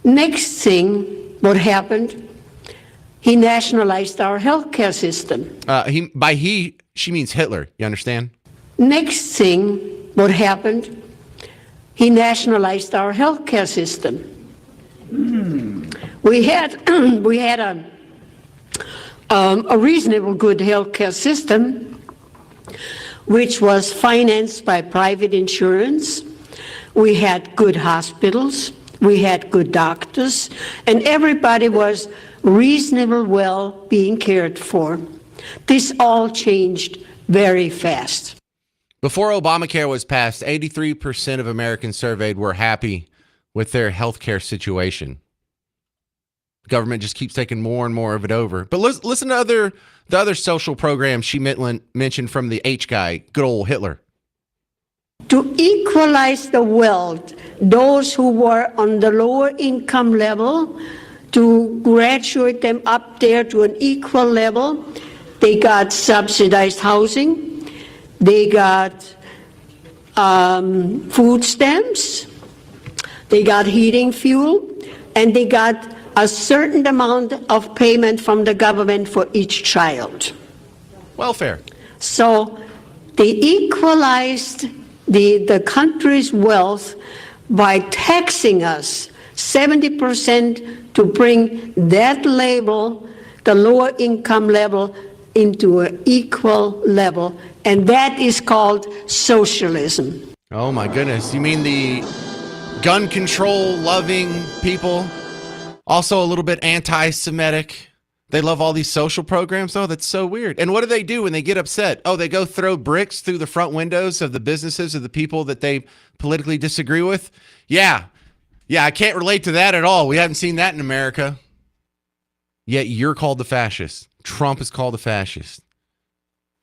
Next thing, what happened? He nationalized our healthcare system. She means Hitler. You understand? Next thing, what happened? He nationalized our healthcare system. We had a reasonable good healthcare system, which was financed by private insurance. We had good hospitals. We had good doctors, and everybody was reasonable well being cared for. This all changed very fast. Before Obamacare was passed, 83% of Americans surveyed were happy with their healthcare situation. The government just keeps taking more and more of it over. But listen to the other social programs she mentioned from the H guy, good old Hitler. To equalize the wealth, those who were on the lower income level, to graduate them up there to an equal level, they got subsidized housing, they got food stamps, they got heating fuel, and they got a certain amount of payment from the government for each child. Welfare. So they equalized the country's wealth by taxing us 70% to bring that level, the lower income level, into an equal level. And that is called socialism. Oh my goodness. You mean the gun control loving people? Also a little bit anti-Semitic. They love all these social programs. Oh, that's so weird. And what do when they get upset? Oh, they go throw bricks through the front windows of the businesses of the people that they politically disagree with. Yeah, I can't relate to that at all. We haven't seen that in America. Yet you're called the fascist. Trump is called the fascist.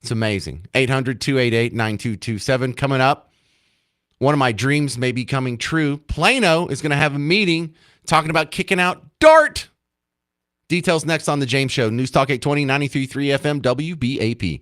It's amazing. 800-288-9227. Coming up, one of my dreams may be coming true. Plano is going to have a meeting talking about kicking out DART. Details next on The James Show. News Talk 820, 93.3 FM, WBAP.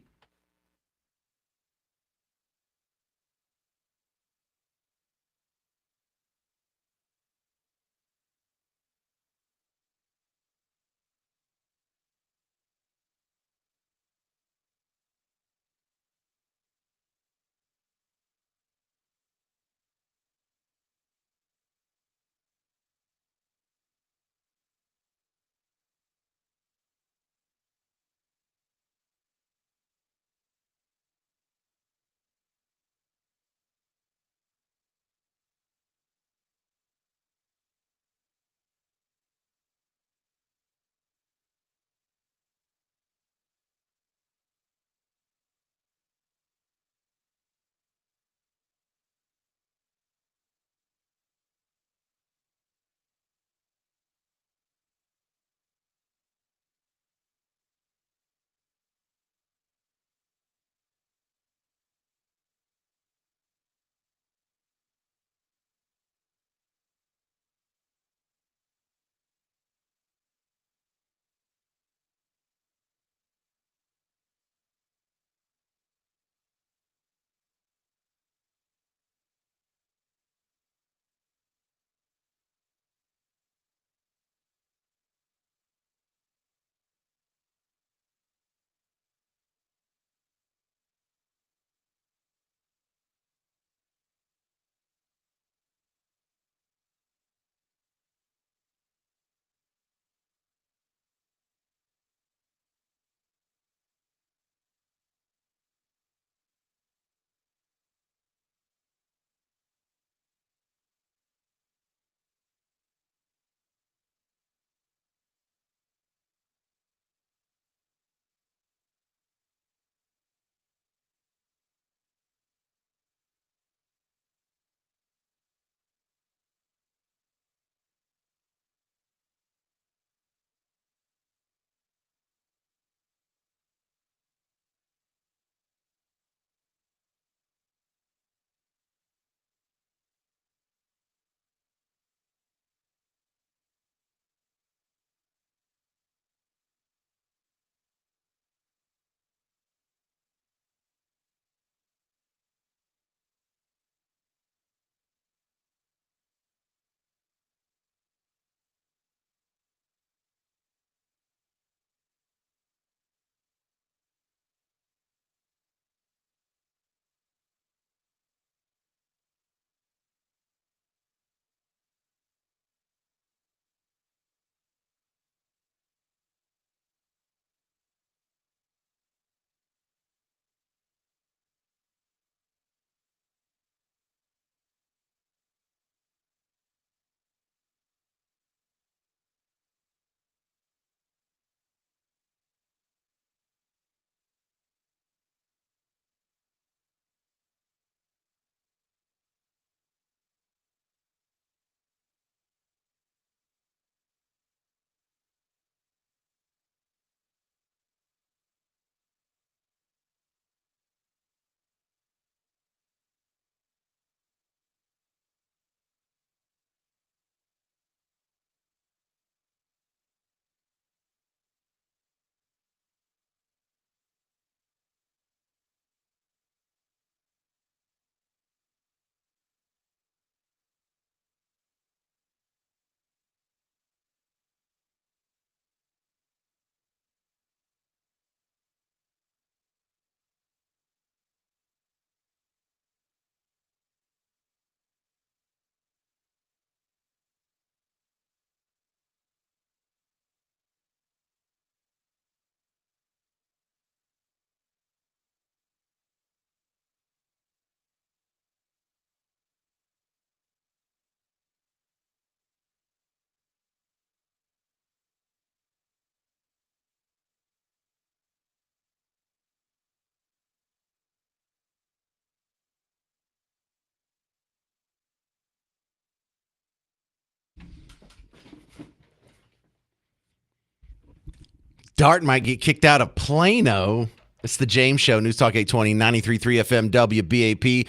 Dart might get kicked out of Plano. It's the James Show, News Talk 820, 93.3 FM, WBAP.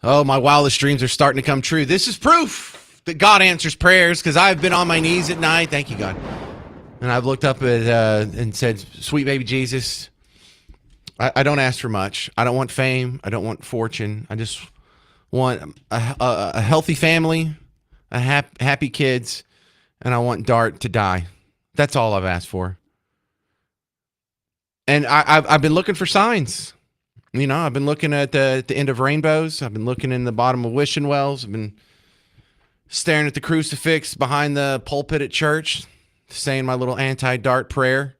Oh, my wildest dreams are starting to come true. This is proof that God answers prayers because I've been on my knees at night. Thank you, God. And I've looked up at and said, sweet baby Jesus, I don't ask for much. I don't want fame. I don't want fortune. I just want a healthy family, happy kids, and I want Dart to die. That's all I've asked for. And I've been looking for signs. You know, I've been looking at the end of rainbows. I've been looking in the bottom of wishing wells. I've been staring at the crucifix behind the pulpit at church, saying my little anti-Dart prayer.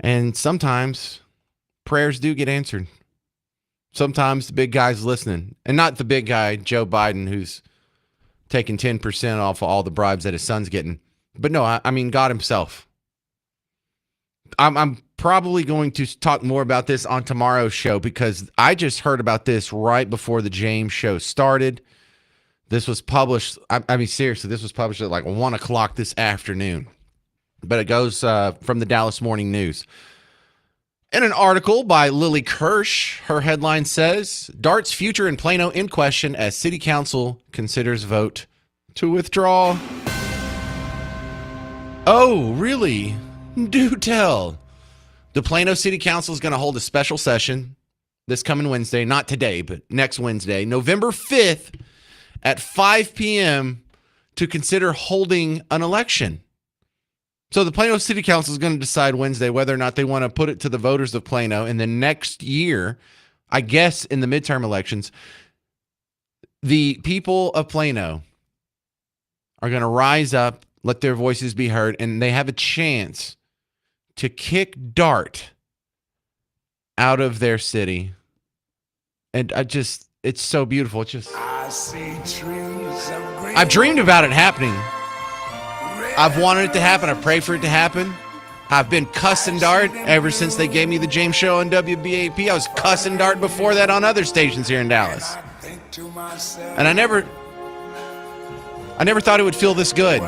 And sometimes prayers do get answered. Sometimes the big guy's listening. And not the big guy, Joe Biden, who's taking 10% off of all the bribes that his son's getting. But no, I mean God himself. I'm probably going to talk more about this on tomorrow's show because I just heard about this right before the James Show started. This was published. I mean, seriously, this was published at like 1 o'clock this afternoon. But it goes from the Dallas Morning News. In an article by Lily Kirsch, her headline says, Dart's future in Plano in question as city council considers vote to withdraw. Oh, really? Do tell. The Plano City Council is going to hold a special session this coming Wednesday, not today, but next Wednesday, November 5th at 5 p.m. to consider holding an election. So the Plano City Council is going to decide Wednesday whether or not they want to put it to the voters of Plano. And then next year, I guess in the midterm elections, the people of Plano are going to rise up, let their voices be heard, and they have a chance to kick Dart out of their city. And it's so beautiful. It's just, I've dreamed about it happening. I've wanted it to happen. I pray for it to happen. I've been cussing Dart ever since they gave me the James Show on WBAP. I was cussing Dart before that on other stations here in Dallas. And I never thought it would feel this good.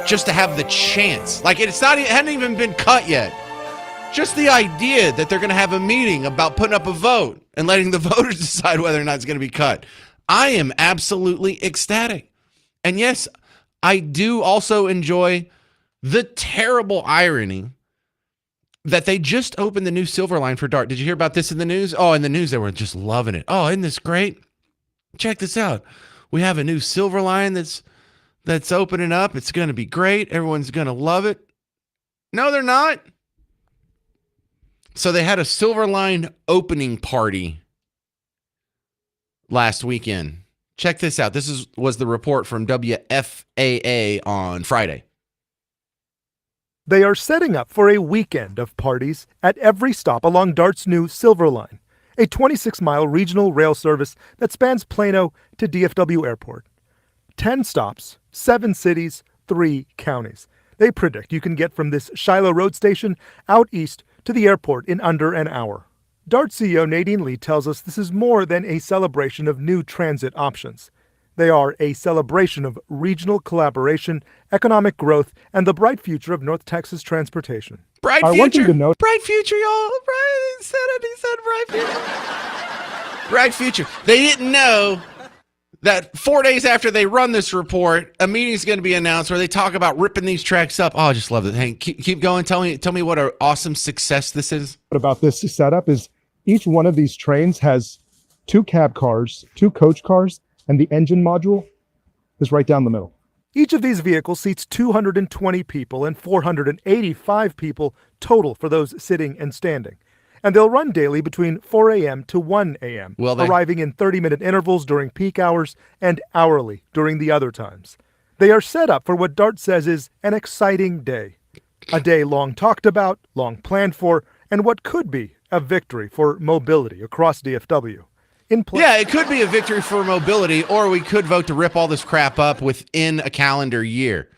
Just to have the chance. Like it hadn't even been cut yet. Just the idea that they're going to have a meeting about putting up a vote and letting the voters decide whether or not it's going to be cut. I am absolutely ecstatic. And yes, I do also enjoy the terrible irony that they just opened the new Silver Line for Dart. Did you hear about this in the news? Oh, in the news, they were just loving it. Oh, isn't this great? Check this out. We have a new Silver Line that's opening up. It's going to be great. Everyone's going to love it. No, they're not. So they had a Silver Line opening party last weekend. Check this out. This was the report from WFAA on Friday. They are setting up for a weekend of parties at every stop along Dart's new Silver Line, a 26-mile regional rail service that spans Plano to DFW Airport. 10 stops, 7 cities, 3 counties. They predict you can get from this Shiloh Road station out east to the airport in under an hour. Dart CEO Nadine Lee tells us this is more than a celebration of new transit options. They are a celebration of regional collaboration, economic growth, and the bright future of North Texas transportation. Bright future. Bright future, y'all. Bright, he said bright future. Bright future. They didn't know that 4 days after they run this report, a meeting is going to be announced where they talk about ripping these tracks up. Oh, I just love it. Hey, keep going. Tell me what an awesome success this is. What about this setup is each one of these trains has 2 cab cars, 2 coach cars, and the engine module is right down the middle. Each of these vehicles seats 220 people and 485 people total for those sitting and standing. And they'll run daily between 4 a.m. to 1 a.m., arriving in 30-minute intervals during peak hours and hourly during the other times. They are set up for what Dart says is an exciting day. A day long talked about, long planned for, and what could be a victory for mobility across DFW. Yeah, it could be a victory for mobility, or we could vote to rip all this crap up within a calendar year.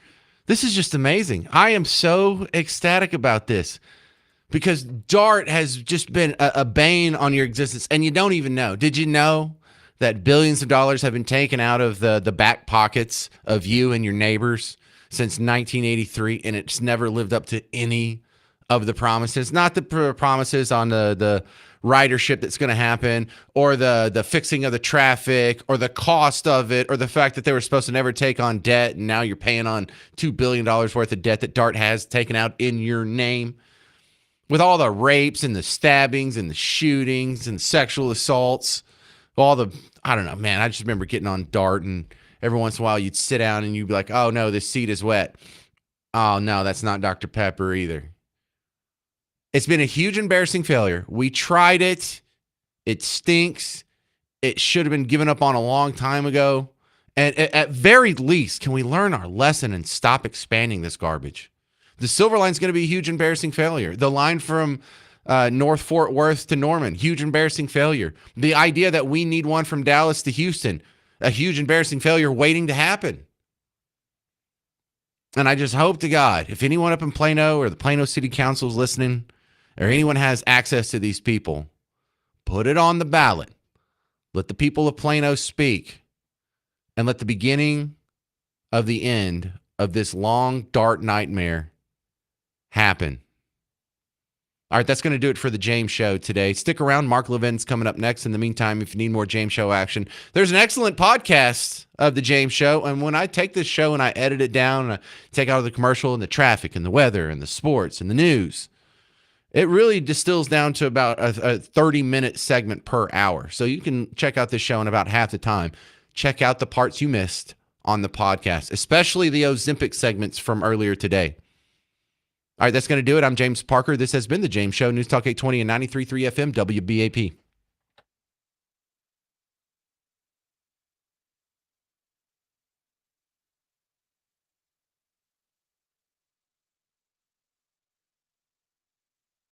This is just amazing. I am so ecstatic about this. Because Dart has just been a bane on your existence, and you don't even know. Did you know that billions of dollars have been taken out of the back pockets of you and your neighbors since 1983, and it's never lived up to any of the promises, not the promises on the ridership that's going to happen, or the fixing of the traffic, or the cost of it, or the fact that they were supposed to never take on debt, and now you're paying on $2 billion worth of debt that DART has taken out in your name. With all the rapes and the stabbings and the shootings and sexual assaults, I don't know, man, I just remember getting on DART, and every once in a while you'd sit down and you'd be like, oh no, this seat is wet. Oh no, that's not Dr. Pepper either. It's been a huge embarrassing failure. We tried it. It stinks. It should have been given up on a long time ago. And at very least, can we learn our lesson and stop expanding this garbage? The Silver Line's going to be a huge embarrassing failure. The line from North Fort Worth to Norman, huge embarrassing failure. The idea that we need one from Dallas to Houston, a huge embarrassing failure waiting to happen. And I just hope to God, if anyone up in Plano or the Plano City Council is listening, or anyone has access to these people, put it on the ballot. Let the people of Plano speak, and let the beginning of the end of this long, dark nightmare happen. All right, that's going to do it for the James Show today. Stick around. Mark Levin's coming up next. In the meantime, if you need more James Show action, there's an excellent podcast of the James Show. And when I take this show and I edit it down and I take out the commercial and the traffic and the weather and the sports and the news, it really distills down to about a 30-minute segment per hour. So you can check out this show in about half the time. Check out the parts you missed on the podcast, especially the Ozempic segments from earlier today. All right, that's going to do it. I'm James Parker. This has been The James Show, News Talk 820 and 93.3 FM, WBAP.